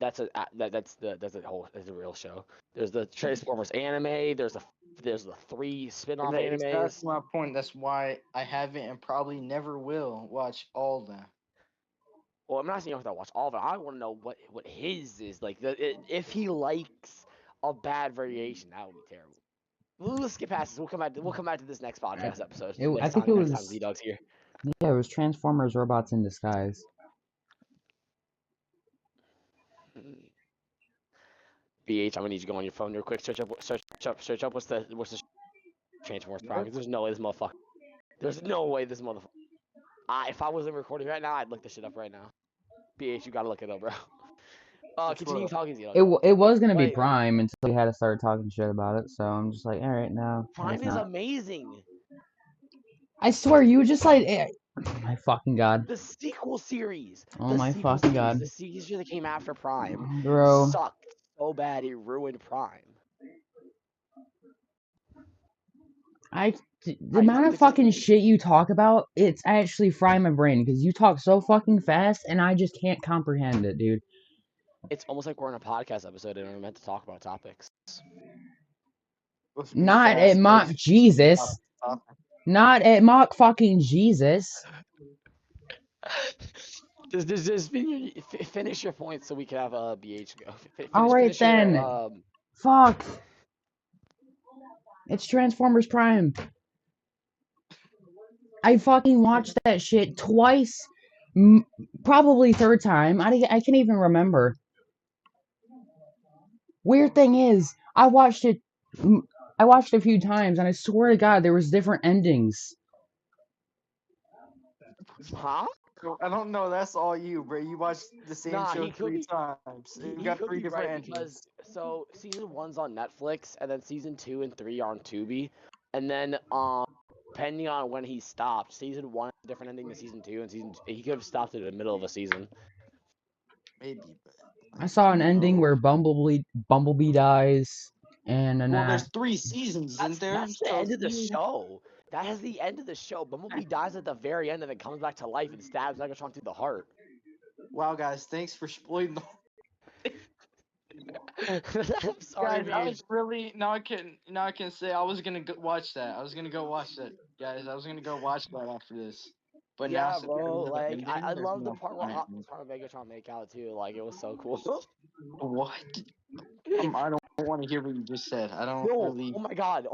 That's that's a real show. There's the Transformers anime. There's the 3 spin-off That's animes. my point. That's why I haven't and probably never will watch all of them. Well, I'm not saying you have to watch all of it. I want to know what his is like. If he likes a bad variation, that would be terrible. We'll skip past this. We'll come back to this next podcast episode. I Next think time, it next time was Z-Dog's here. yeah, it was Transformers Robots in Disguise. BH, I'm gonna need you to go on your phone real quick. Search up what's the Transformers Prime. 'Cause there's no way this motherfucker. There's no way this motherfucker. If I wasn't recording right now, I'd look this shit up right now. BH, you gotta look it up, bro. Continue talking, Z-Dog. It was gonna be Wait. Prime until we had to start talking shit about it. So I'm just like, all right, no. I Prime guess is not. amazing. I swear, you were just like, my fucking god. The sequel series. Oh the my sequel fucking series, god. The series that came after Prime Bro. sucked so bad it ruined Prime. The amount of fucking shit you talk about, it's actually frying my brain because you talk so fucking fast and I just can't comprehend it, dude. It's almost like we're in a podcast episode and we're meant to talk about topics. Not at mock Jesus. Not at mock fucking Jesus. Just finish your point so we can have a BH go. Alright then. Fuck. It's Transformers Prime. I fucking watched that shit twice. Probably third time. I can't even remember. Weird thing is, I watched it a few times and I swear to God there was different endings. Huh? I don't know. That's all you, bro. You watched the same show he could 3 be- times. You He got could 3 be different right endings. because season 1's on Netflix and then season 2 and 3 are on Tubi, and then depending on when he stopped, season 1 is a different ending than season 2, and he could have stopped it in the middle of a season. Maybe, but I saw an ending where Bumblebee dies, and then well, there's 3 seasons, isn't there? That's the So end of the show. That is the end of the show. Bumblebee dies at the very end and then comes back to life and stabs Megatron through the heart. Wow, guys, thanks for spoiling the. I'm sorry, Guys, I BH. was really now I can say I was gonna go watch that. I was gonna go watch that, guys. I was gonna go watch that after this. But Yeah, now since bro. there's no Like ending, I there's love the no part where point. Optimus Prime and Megatron make out too. Like it was so cool. What? I don't want to hear what you just said. I don't No, really. oh my god.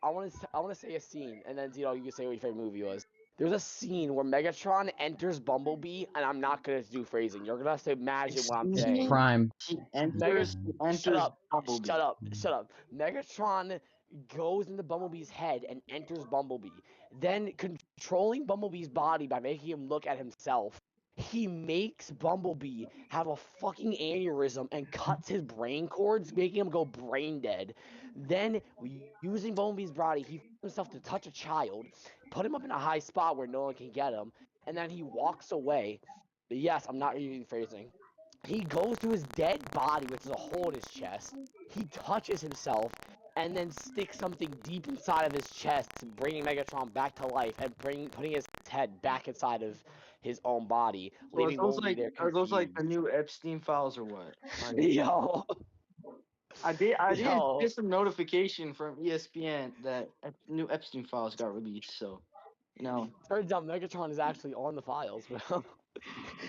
I want to say a scene, and then you can say what your favorite movie was. There's a scene where Megatron enters Bumblebee, and I'm not gonna do phrasing. You're gonna have to imagine what I'm Excuse saying. me? Prime. He enters. Shut up. Bumblebee. Shut up. Megatron goes into Bumblebee's head and enters Bumblebee. Then, controlling Bumblebee's body by making him look at himself, he makes Bumblebee have a fucking aneurysm and cuts his brain cords, making him go brain dead. Then, using Bumblebee's body, he forced himself to touch a child, put him up in a high spot where no one can get him, and then he walks away. Yes, I'm not using phrasing. He goes to his dead body, which is a hole in his chest. He touches himself, and then sticks something deep inside of his chest, bringing Megatron back to life and putting his head back inside of his own body, So leaving Bumblebee there are those like the confused. new Epstein files or what? Like, Yo, I did Yo. get some notification from ESPN that new Epstein files got released. So, you know, turns out Megatron is actually on the files, bro.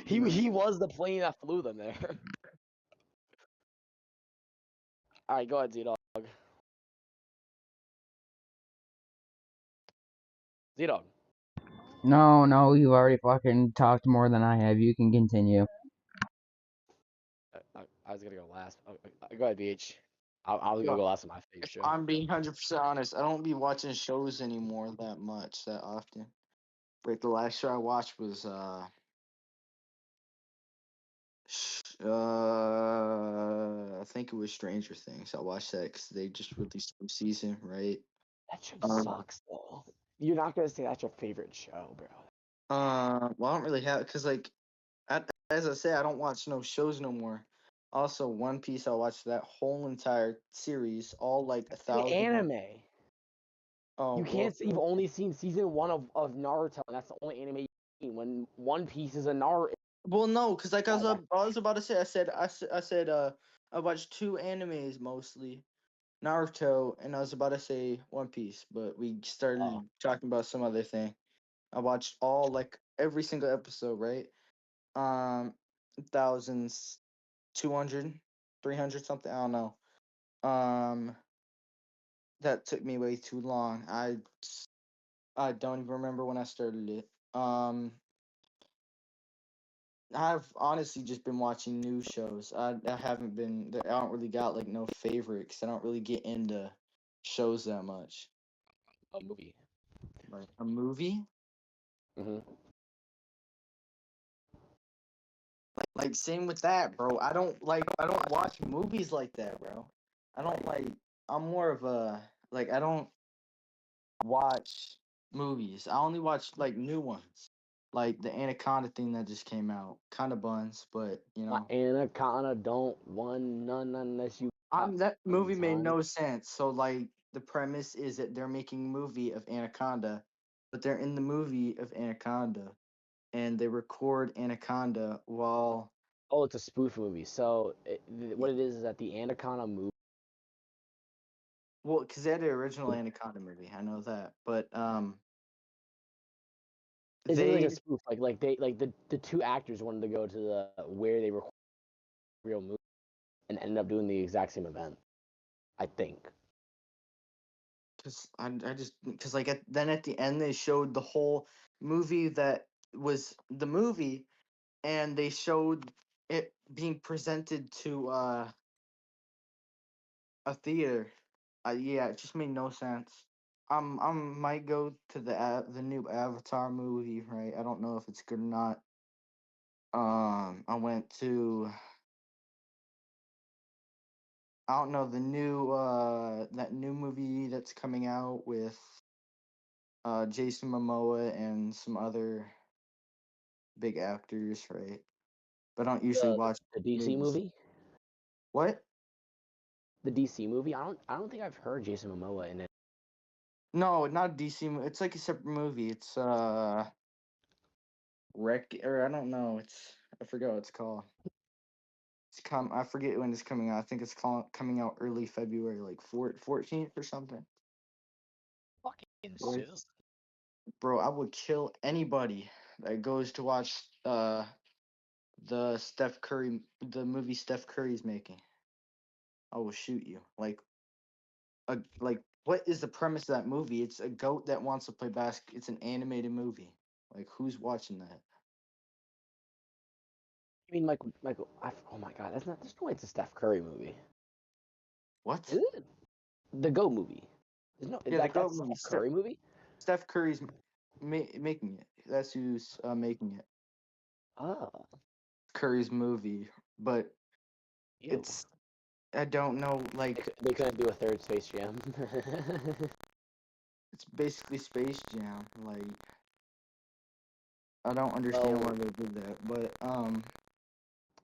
He was the plane that flew them there. All right, go ahead, Z-Dog. Z-Dog. No, you already fucking talked more than I have. You can continue. I was gonna go last. Go ahead, BH. I was gonna Yo, go last on my favorite if show. I'm being 100% honest, I don't be watching shows anymore that often. Like the last show I watched was I think it was Stranger Things. I watched that because they just released a new season, right? That show Um, sucks though. You're not gonna say that's your favorite show, bro. well, I don't really have because as I say, I don't watch no shows no more. Also, One Piece, I watched that whole entire series, all like It's an 1,000. anime. Oh, You well, can't. You've only seen season 1 of Naruto, and that's the only anime you've seen. When One Piece is a Naruto. well, no, because like Yeah, I was about to say, I said, I watched two animes mostly, Naruto, and I was about to say One Piece, but we started Oh. talking about some other thing. I watched all like every single episode, right? Thousands, 200, 300 something. I don't know. That took me way too long. I don't even remember when I started it. I've honestly just been watching new shows. I haven't been. I don't really got like no favorites. I don't really get into shows that much. A movie. Like a movie, Mm-hmm. like same with that, bro. I don't watch movies like that, bro. I don't like. I'm more of a like. I don't watch movies. I only watch like new ones, like the Anaconda thing that just came out. Kind of buns, but you My know. Anaconda don't want none unless you got That movie made time. no sense. So like the premise is that they're making a movie of Anaconda, but they're in the movie of Anaconda, and they record Anaconda while Oh, it's a spoof movie. So what it is that the Anaconda movie well, because they had the original Anaconda movie. I know that, but is it like they a spoof? Like they like the two actors wanted to go to the where they record real movie and ended up doing the exact same event. I think. because I just because like then at the end they showed the whole movie that was the movie, and they showed it being presented to a theater. Yeah, it just made no sense. Might go to the new Avatar movie, right? I don't know if it's good or not. I went to I don't know the new that new movie that's coming out with Jason Momoa and some other big actors, right? But I don't usually The watch the DC movies. movie. What? The DC movie. I don't think I've heard Jason Momoa in it. No, not DC. It's like a separate movie. It's Wreck or I don't know. I forget what it's called. I forget when it's coming out. I think coming out early February, like 14th or something. Fucking Bro, soon. bro, I would kill anybody that goes to watch the movie Steph Curry's making. I will shoot you. Like what is the premise of that movie? It's a goat that wants to play basket. It's an animated movie. Like who's watching that? You mean Michael? Oh my God, that's not. There's no way it's a Steph Curry movie. What? Is it? The Go movie. There's no. Yeah, the goat That's movie. Steph Curry movie. Steph Curry's making it. That's who's making it. Oh, Curry's movie, but ew. it's I don't know. Like They couldn't do a third Space Jam. it's basically Space Jam. Like I don't understand Well, why they did that, but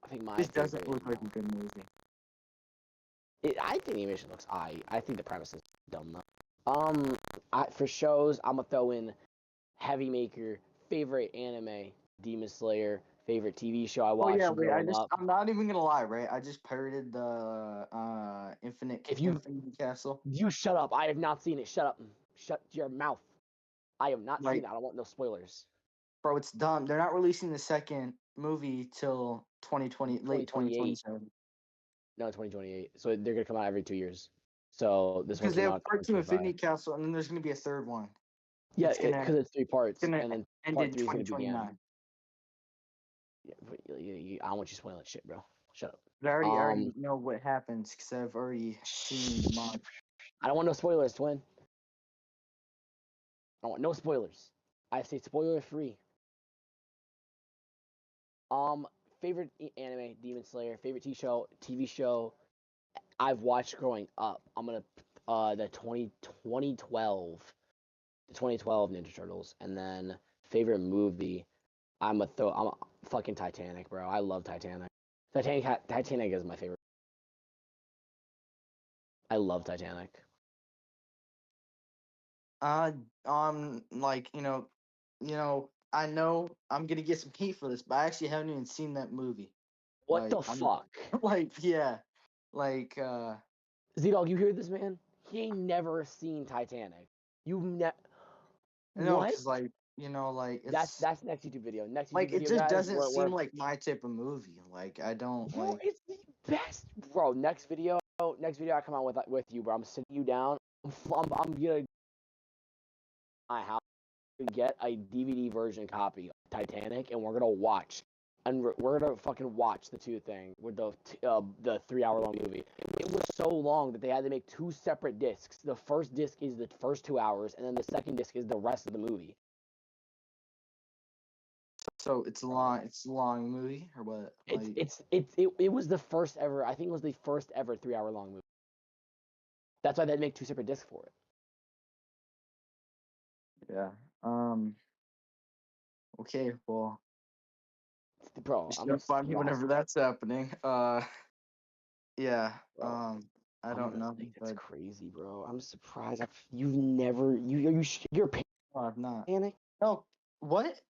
I think my this favorite. doesn't look like a good movie. I think the animation looks. I think the premise is dumb though. For shows, I'm gonna throw in Heavy Maker, favorite anime, Demon Slayer, favorite TV show I Oh watched yeah, wait. growing up. I'm not even gonna lie, right? I just pirated the If you Infinity Castle. shut up, I have not seen it. Shut up. Shut your mouth. I have not seen Like it. I don't want no spoilers. Bro, it's dumb. They're not releasing the second movie till 2020, late 2028. 2027. No, 2028. So they're gonna come out every 2 years. So this one Because they came have out part two 2025. Infinity Castle, and then there's gonna be a third one. Yeah, It's gonna because it's 3 parts, gonna and then end part in 3 is gonna begin. 2029. Yeah, but I don't want you spoiling shit, bro. Shut up. But I already know what happens because I've already seen the mod. I don't want no spoilers, twin. I want no spoilers. I say spoiler free. Favorite anime, Demon Slayer. Favorite TV show I've watched growing up. I'm gonna the 2012 Ninja Turtles, and then favorite movie. I'm a fucking Titanic, bro. I love Titanic. Titanic is my favorite. I love Titanic. Like I know I'm gonna get some heat for this, but I actually haven't even seen that movie. What the fuck? Z-Dog, you hear this, man? He ain't never seen Titanic. You've never. No, What? because it's That's next YouTube video. Next YouTube like video, it just guys, doesn't seem like my type of movie. Like I don't Bro, like. it's the best, bro. Next video I come out with you, bro. I'm sitting you down. I'm gonna my house get a DVD version copy of Titanic, and we're gonna watch, and we're gonna fucking watch the two thing with the 3 hour long movie. It was so long that they had to make 2 separate discs. The first disc is the first 2 hours, and then the second disc is the rest of the movie. So it's a long movie or what? It was the first ever. I think it was the first ever 3 hour long movie. That's why they'd make 2 separate discs for it. Yeah. Okay. Well. Bro, I'm find me whenever that's happening. Yeah. Bro, I don't know. That's crazy, bro. I'm surprised. You've never. You're No, I've not. Titanic? No. What?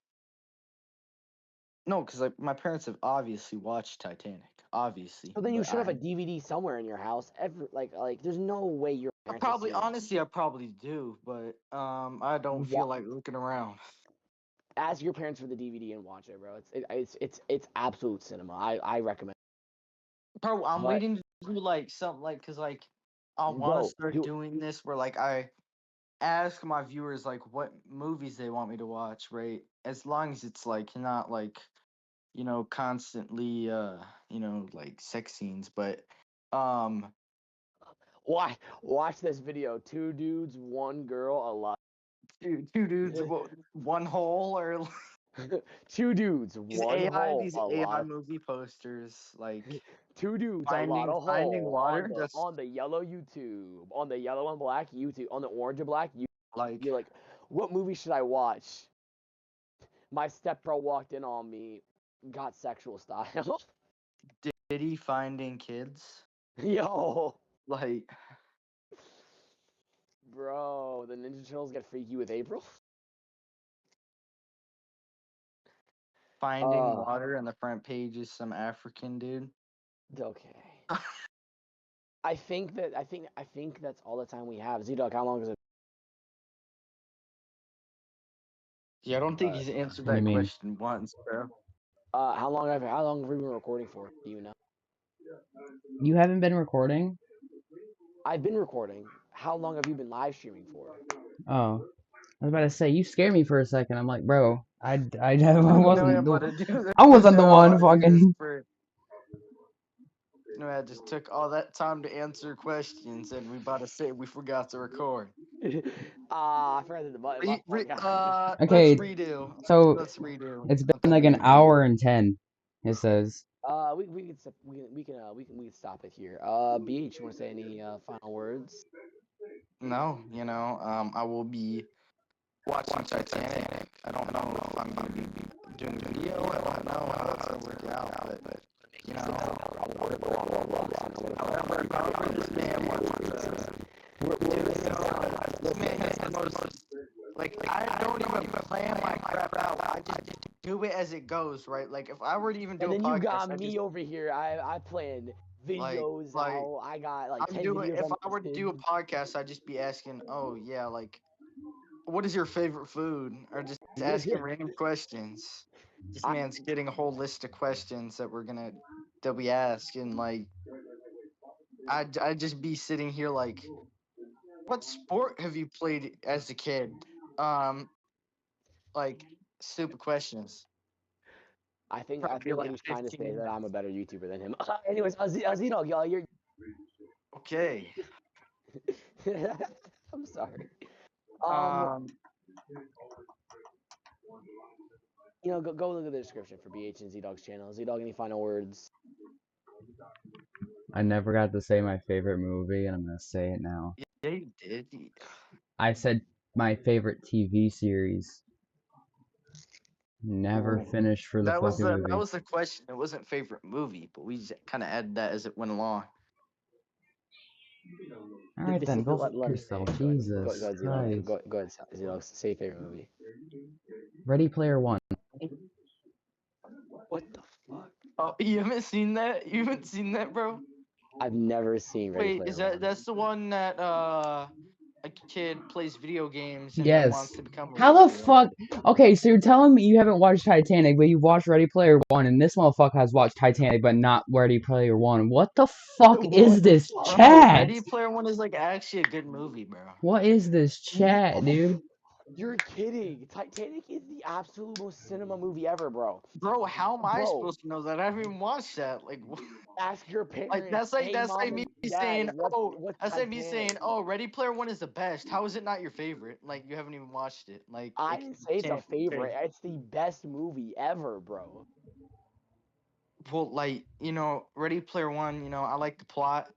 No, because like my parents have obviously watched Titanic. Obviously. So then you should have a DVD somewhere in your house. There's no way your parents. Honestly, I probably do, but I don't feel like looking around. Ask your parents for the DVD and watch it, bro. It's absolute cinema. I recommend. Bro, I'm waiting to do like something like because like I want to start doing this where like I ask my viewers like what movies they want me to watch, right? As long as it's like not like constantly like sex scenes, but why watch this video? 2 dudes, 1 girl, a lot. Two dudes, one hole, or 2 dudes, 1 hole, these a AI lot. movie posters, like 2 dudes, a lot of finding hole water on the yellow YouTube, on the yellow and black YouTube, on the orange and black YouTube. like You're like, what movie should I watch? My stepbro walked in on me, got sexual style. Diddy finding kids. Yo, Like, bro, the Ninja Turtles get freaky with April. Finding water on the front page is some African dude. Okay. I think that's all the time we have. Z-Dog, how long is it? Yeah, I don't think he's answered that question once, bro. How long have we been recording for? Do you know? You haven't been recording? I've been recording. How long have you been live streaming for? Oh, I was about to say, you scared me for a second. I'm like, bro, I wasn't the one fucking. No, I just took all that time to answer questions, and we about to say we forgot to record. I forgot the button. Okay, let's redo. So let's redo. It's been like an hour and 10. It says. We can stop it here. BH, you want to say any final words? No, I will be watching Titanic. I don't know if I'm gonna be doing a video. I don't know how it's gonna work out, but however this man wants to. This man has the most. Like, I don't even plan my crap out. I just do it as it goes, right? Like, if I were to even do a podcast, and then you got me over here. I planned videos. I got like 10 videos. If I were to do a podcast, I'd just be asking, oh yeah, like, what is your favorite food, or just He's asking random questions. This man's getting a whole list of questions that we ask, and like, I'd just be sitting here like, what sport have you played as a kid? Like, stupid questions. I think Probably like he's trying to say 15. that I'm a better YouTuber than him. Anyways, Azino, y'all, you're. Okay. I'm sorry. You know, go look at the description for BH and Z Dog's channel. Z Dog, any final words? I never got to say my favorite movie, and I'm gonna say it now. Yeah, you did. I said my favorite TV series. Never finished for the That was fucking the movie. that was the question. It wasn't favorite movie, but we just kind of added that as it went along. Alright then, go fuck Let him say yourself. it. Jesus Go ahead, Christ. go ahead, Z Dog. Say your favorite movie. Ready Player One. What the fuck? Oh, you haven't seen that? You haven't seen that, bro? I've never seen Ready Wait, Player is that One. that's the one that a kid plays video games and Yes. then wants to become a How the wrestler? fuck? Okay, so you're telling me you haven't watched Titanic, but you watched Ready Player One, and this motherfucker has watched Titanic, but not Ready Player One. What the fuck What is the this fuck? chat? Ready Player One is like actually a good movie, bro. What is this chat, dude? You're kidding. Titanic is the absolute most cinema movie ever, bro. Bro, how am I Bro. supposed to know that? I haven't even watched that. Like, Ask your parents. like that's like hey, that's Mom like me and Dad, saying, oh, what's that's like me Titanic? saying, oh, Ready Player One is the best. How is it not your favorite? Like you haven't even watched it. Like I didn't say it's a can't- favorite. It's the best movie ever, bro. Well, like Ready Player One. I like the plot.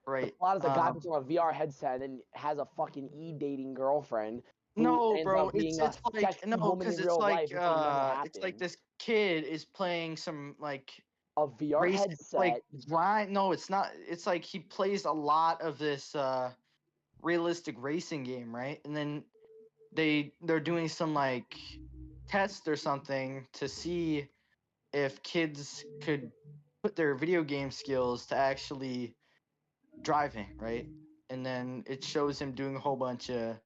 The Right. plot is a guy puts on a VR headset and has a fucking dating girlfriend. Who No, ends bro, up being it's a like sexy no, woman because in it's real like life, which will never it's like happen. this kid is playing some like A VR race headset. like grind. No, it's not. It's like he plays a lot of this realistic racing game, right? And then they're doing some like test or something to see if kids could put their video game skills to actually driving, right? And then it shows him doing a whole bunch of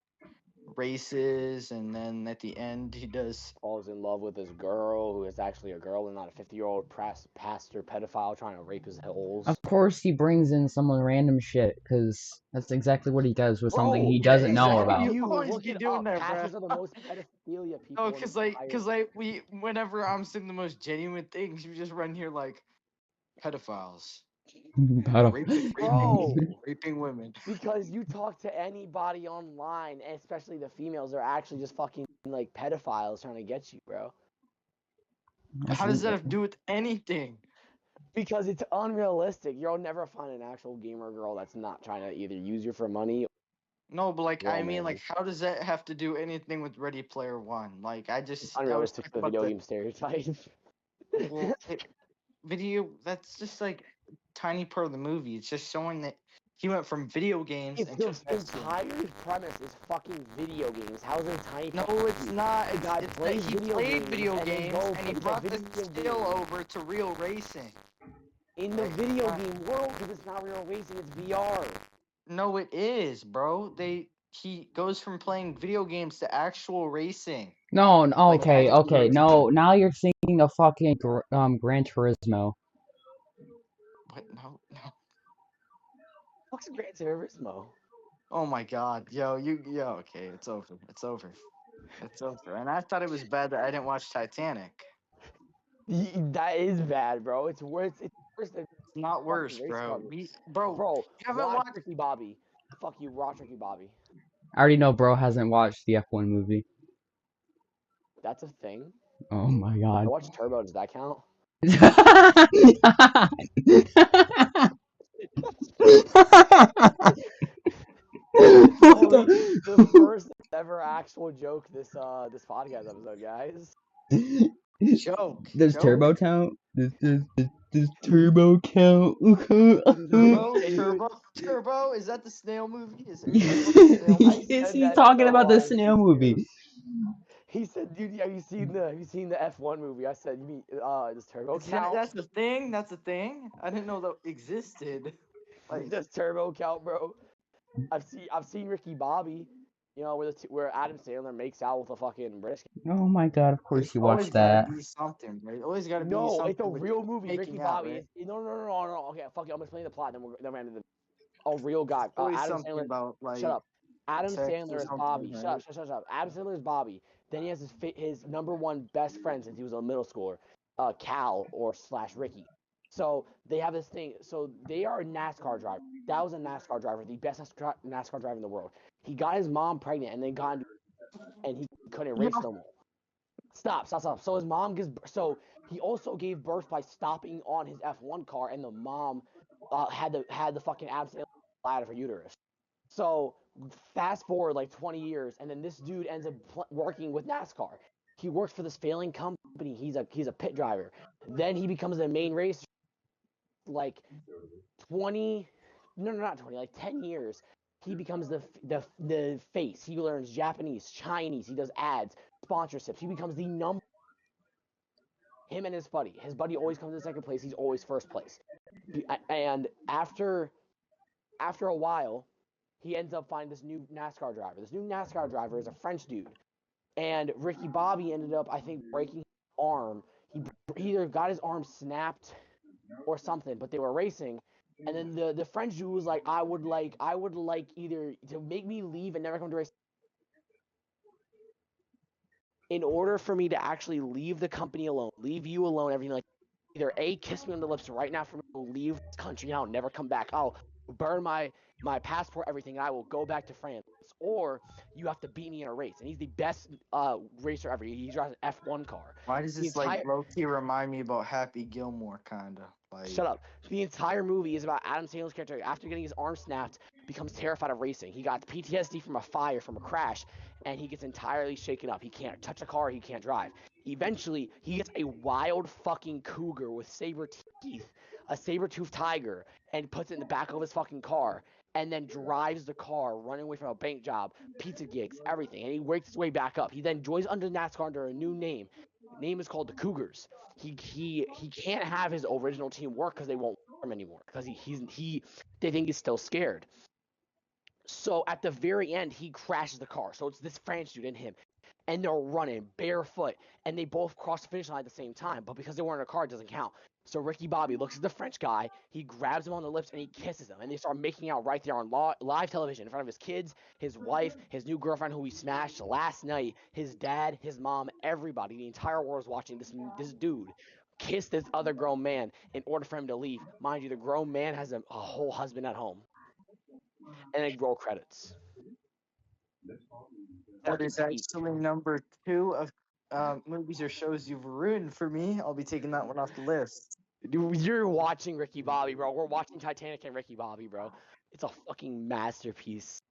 races, and then at the end he does Falls in love with this girl who is actually a girl and not a 50-year-old pastor pedophile trying to rape his holes. Of course he brings in some random shit, because that's exactly what he does with something he yeah, doesn't know exactly. about. You Why look you it doing up. that, Pastors bro? are the most pedophilia people. No, in because the like, entire because like whenever I'm saying the most genuine things, you just run here like pedophiles, Bro. raping women. Because you talk to anybody online, and especially the females, are actually just fucking like pedophiles trying to get you, bro. How does that have to do with anything? Because it's unrealistic. You'll never find an actual gamer girl that's not trying to either use you for money. No, but like I mean, like Romance. how does that have to do anything with Ready Player One? Like I It's was unrealistic talking for the about video game stereotype. well, video. That's just like a tiny part of the movie. It's just showing that he went from video games If into the wrestling. entire premise is fucking video games, how's it a tiny? No, fucking it's movie? not. The It's, guy it's that plays he video played games video and then games goes and he to brought the video skill game. over to real racing. In the Like, video not- game world, because it's not real racing, it's VR. No, it is, bro. He goes from playing video games to actual racing. No, Like, okay, actual okay, racing. no, now you're thinking of fucking Gran Turismo. What? No. What's Gran Turismo? Oh my God, yo, okay, it's over. It's over. It's over. And I thought it was bad that I didn't watch Titanic. That is bad, bro. It's worse. It's worse than It's not worse, race bro. cars. Bro, Bro, you haven't watch watched. Ricky Bobby. Fuck you, watch Ricky Bobby. I already know bro hasn't watched the F1 movie. That's a thing. Oh my I god. watched Turbo. Does that count? The first ever actual joke this podcast episode, guys. Joke. Does joke. Turbo count? Does Turbo count? Turbo. Is that the snail movie? Is it? Yes, he's talking about the snail movie. He said, "Dude, have you seen the F1 movie?" I said, "You mean does Turbo count? That's the thing. That's the thing. I didn't know that existed. Like, Does Turbo count, bro? I've seen Ricky Bobby. You know, where Adam Sandler makes out with a fucking British. Oh my god, of course It's you always watched gotta that. be something, right? Always gotta be No, something it's a with real movie. Ricky making out, Bobby right? is no. Okay, fuck it. I'm explaining the plot. Then we're into a real guy. Always Adam something Sandler. about Shut like up. Adam sex or Sandler is something, Bobby. right? Shut up. Adam Sandler is Bobby. Then he has his number one best friend since he was a middle schooler, Cal or slash Ricky. So they have this thing. So they are a NASCAR driver. That was a NASCAR driver, the best NASCAR driver in the world. He got his mom pregnant and then got into, and he couldn't Yeah. race no more. Stop. So his mom so he also gave birth by stopping on his F1 car, and the mom had the fucking absent out of her uterus. So fast forward like 20 years, and then this dude ends up working with NASCAR. He works for this failing company. He's a pit driver. Then he becomes the main racer. Like 20, no, not 20, like 10 years. He becomes the face. He learns Japanese, Chinese. He does ads, sponsorships. He becomes the number. Him and his buddy. His buddy always comes in second place. He's always first place. And after a while, he ends up finding this new NASCAR driver. This new NASCAR driver is a French dude, and Ricky Bobby ended up, I think, breaking his arm. He either got his arm snapped or something, but they were racing. And then the French dude was like, I would like either to make me leave and never come to race. In order for me to actually leave the company alone, leave you alone, everything like either A, kiss me on the lips right now for me to leave this country now and never come back. I'll burn my passport, everything, and I will go back to France. Or you have to beat me in a race. And he's the best racer ever. He drives an F1 car. Why does this like low key remind me about Happy Gilmore kinda? Like Shut up. The entire movie is about Adam Sandler's character after getting his arm snapped, becomes terrified of racing. He got PTSD from a fire, from a crash, and he gets entirely shaken up. He can't touch a car, he can't drive. Eventually, he gets a wild fucking cougar with saber teeth, a saber-toothed tiger, and puts it in the back of his fucking car, and then drives the car, running away from a bank job, pizza gigs, everything. And he works his way back up. He then joins under NASCAR under a new name. Name is called the Cougars. He can't have his original team work because they won't work him anymore because they think he's still scared. So at the very end, he crashes the car. So it's this French dude and him, and they're running barefoot, and they both cross the finish line at the same time. But because they weren't in a car, it doesn't count. So Ricky Bobby looks at the French guy, he grabs him on the lips, and he kisses him, and they start making out right there on live television in front of his kids, his wife, his new girlfriend who he smashed last night, his dad, his mom, everybody. The entire world is watching this dude kiss this other grown man in order for him to leave. Mind you, the grown man has a whole husband at home. And then roll credits. That is actually number 2 of movies or shows you've ruined for me. I'll be taking that one off the list. You're watching Ricky Bobby, bro. We're watching Titanic and Ricky Bobby, bro. It's a fucking masterpiece.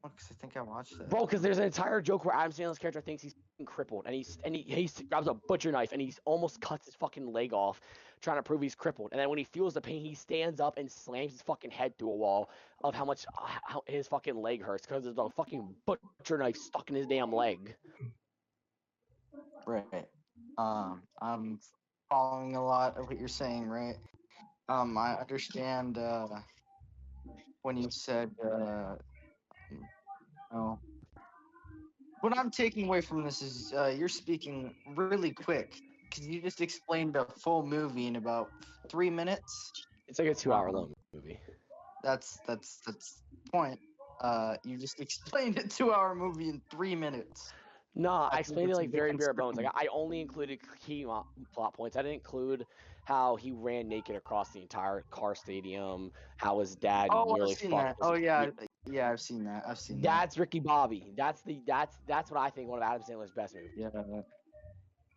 Oh, 'cause I think I watched it. Bro, because there's an entire joke where Adam Sandler's character thinks he's crippled, and he grabs a butcher knife and he almost cuts his fucking leg off, trying to prove he's crippled. And then when he feels the pain, he stands up and slams his fucking head through a wall of how much how his fucking leg hurts because there's a fucking butcher knife stuck in his damn leg. Right. I'm following a lot of what you're saying, right? I understand when you said oh. What I'm taking away from this is you're speaking really quick because you just explained a full movie in about 3 minutes. It's like a 2-hour long movie. That's the point. You just explained a 2-hour movie in 3 minutes. No, I think explained it it's a like bit very bare bones. Like concerning. I only included key plot points. I didn't include how he ran naked across the entire car stadium. How his dad Oh, I've nearly seen fucked. that. Oh yeah, yeah, I've seen that. I've seen that. That's Ricky Bobby. That's what I think one of Adam Sandler's best movies. Yeah,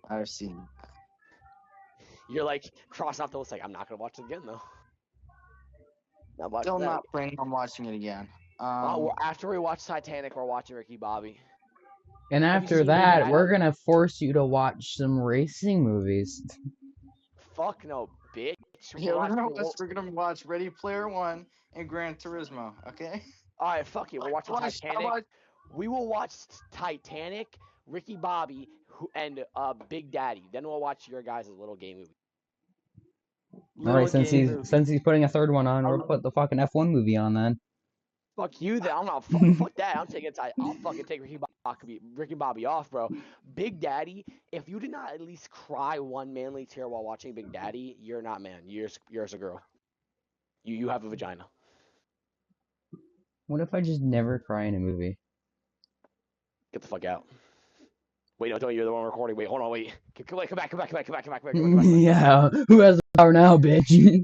I've seen that. You're like crossing off the list. Like I'm not gonna watch it again though. Still not planning on watching it again. After we watch Titanic, we're watching Ricky Bobby. And Have you after seen that, Red we're Adam? gonna force you to watch some racing movies. Fuck no, bitch. Yeah, we're gonna watch Ready Player One and Gran Turismo. Okay. All right, fuck it. We're watching Titanic. I We will watch Titanic, Ricky Bobby, and Big Daddy. Then we'll watch your guys' little gay movie. Alright, since he's putting a third one on, we'll put the fucking F1 movie on then. Fuck you, then. I'm not fuck that. I'm taking it. I'll fucking take Ricky Bobby off, bro. Big Daddy. If you did not at least cry one manly tear while watching Big Daddy, you're not man. You're just a girl. You have a vagina. What if I just never cry in a movie? Get the fuck out. Wait, no, don't. You're the one recording. Wait, hold on. Wait. Come back. Yeah, who has the power now, bitch?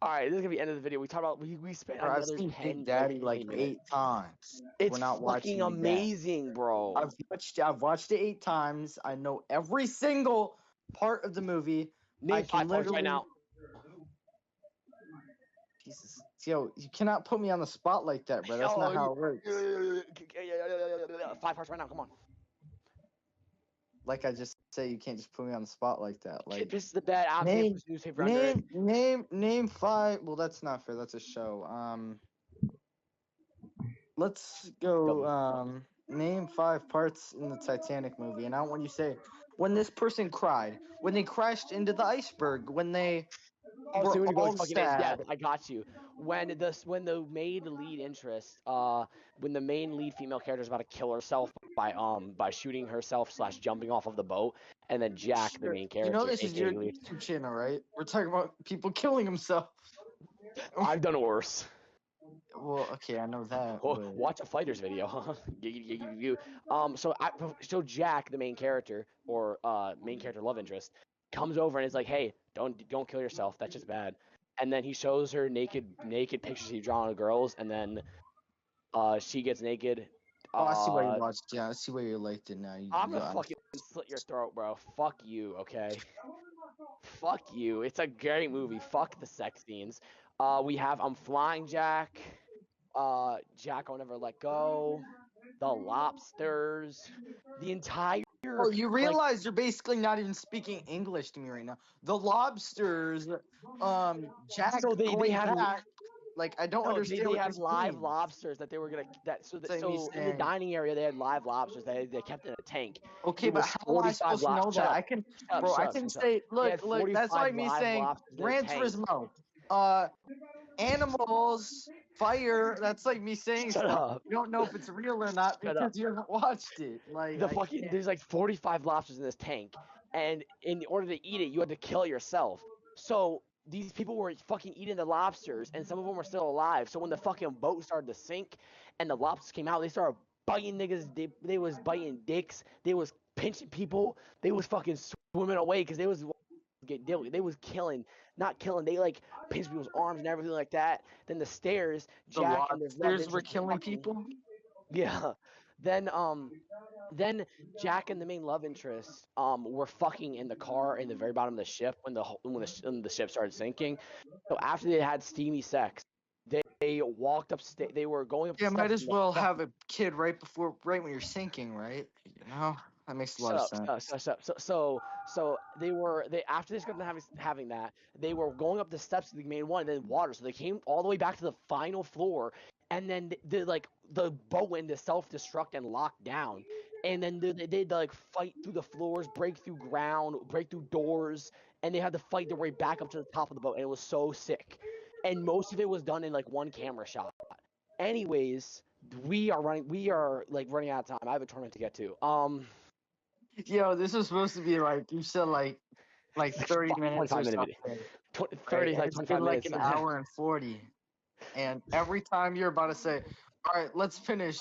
All right, this is gonna be the end of the video. We talked about we spent Bro, I've another seen 10 Big Daddy like 15 minutes. 8 times. It's We're not watching fucking Big Daddy. amazing, bro. I've watched it 8 times. I know every single part of the movie. Name 5 parts right now. Jesus, yo, you cannot put me on the spot like that, bro. That's not how it works. 5 parts right now. Come on. Like I just say, you can't just put me on the spot like that. Like This is the bad newspaper. name 5. Well, that's not fair. That's a show. Let's go. Name 5 parts in the Titanic movie, and I want you to say when this person cried, when they crashed into the iceberg, when they Oh, so were when you all go fucking in sad. depth, I got you. When the main lead interest, when the main lead female character is about to kill herself by shooting herself / jumping off of the boat, and then Jack, the main character, You know this is your aka Lee- YouTube channel, right? We're talking about people killing themselves. I've done worse. Well, okay, I know that. Oh, but- watch a fighter's video, huh? So Jack, the main character or main character love interest, comes over and is like, "Hey, don't kill yourself. That's just bad." And then he shows her naked pictures he drawn of girls, and then she gets naked. Oh, I see why you watched. Yeah, I see why you liked it now. I'm gonna fucking slit your throat, bro. Fuck you, okay? Fuck you. It's a great movie. Fuck the sex scenes. We have I'm Flying Jack. Jack I'll Never Let Go. The Lobsters. The entire. Oh, you realize you're basically not even speaking English to me right now. The Lobsters, Jack So they going had- back. Like I don't understand. They what had this live means. lobsters that they were gonna It's like me so in the saying- dining area they had live lobsters they kept in a tank. Okay, There but was how am I 45 supposed to know shut that? up. I can, Shut up, bro. shut I up, can shut up. say, They look, had look. That's 45 like me live saying lobsters in a Gran tank. Turismo. Animals, fire. That's like me saying Shut stuff. up. You don't know if it's real or not Shut because up. you haven't watched it. Like The I fucking can't. there's like 45 lobsters in this tank, and in order to eat it, you had to kill yourself. So these people were fucking eating the lobsters, and some of them were still alive. So when the fucking boat started to sink, and the lobsters came out, they started biting niggas. They was biting dicks. They was pinching people. They was fucking swimming away because they was killing, not killing. They like pinched people's arms and everything like that. Then the stairs, The Jack and his love lobsters were interest killing fucking- people. Yeah. Then Jack and the main love interest were fucking in the car in the very bottom of the ship when the ship started sinking. So after they had steamy sex, they walked upstairs. They were going up. Yeah, the might steps as and the well fuck- have a kid right when you're sinking, right? You know, that makes a lot of sense. So they after they started having that, they were going up the steps to the main one and then water. So they came all the way back to the final floor, and then the boat went to self-destruct and locked down. And then they'd like fight through the floors, break through ground, break through doors, and they had to fight their way back up to the top of the boat. And it was so sick. And most of it was done in like one camera shot. Anyways, we are running out of time. I have a tournament to get to. Yo, this was supposed to be like you said, like 30 minutes or 25 minute something. video. 30 Right? like And it's 25 been like minutes. an hour and 40. And every time you're about to say, "All right, let's finish,"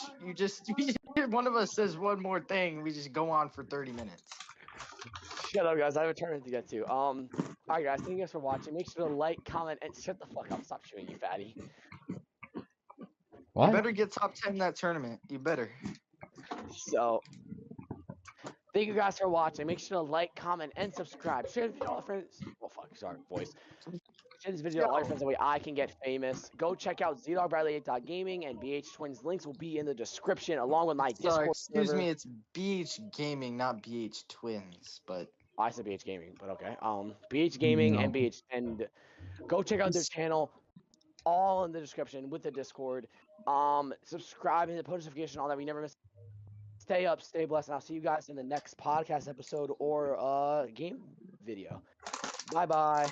one of us says one more thing. We just go on for 30 minutes. Shut up, guys. I have a tournament to get to. All right, guys. Thank you guys for watching. Make sure to like, comment, and shut the fuck up. Stop chewing, you fatty. What? You better get top 10 in that tournament. You better. So, thank you guys for watching. Make sure to like, comment, and subscribe. Share this video with all your friends. Oh, fuck. Sorry, voice. Share this video with all your friends. That way I can get famous. Go check out ZDogBradley8.gaming and BH Twins. Links will be in the description along with my Sorry, Discord excuse server. me. It's BH Gaming, not BH Twins. But I said BH Gaming, but okay. BH Gaming and No. BH and go check out their channel. All in the description with the Discord. Subscribe and hit the post notification, all that we never miss. Stay up, stay blessed, and I'll see you guys in the next podcast episode or game video. Bye bye.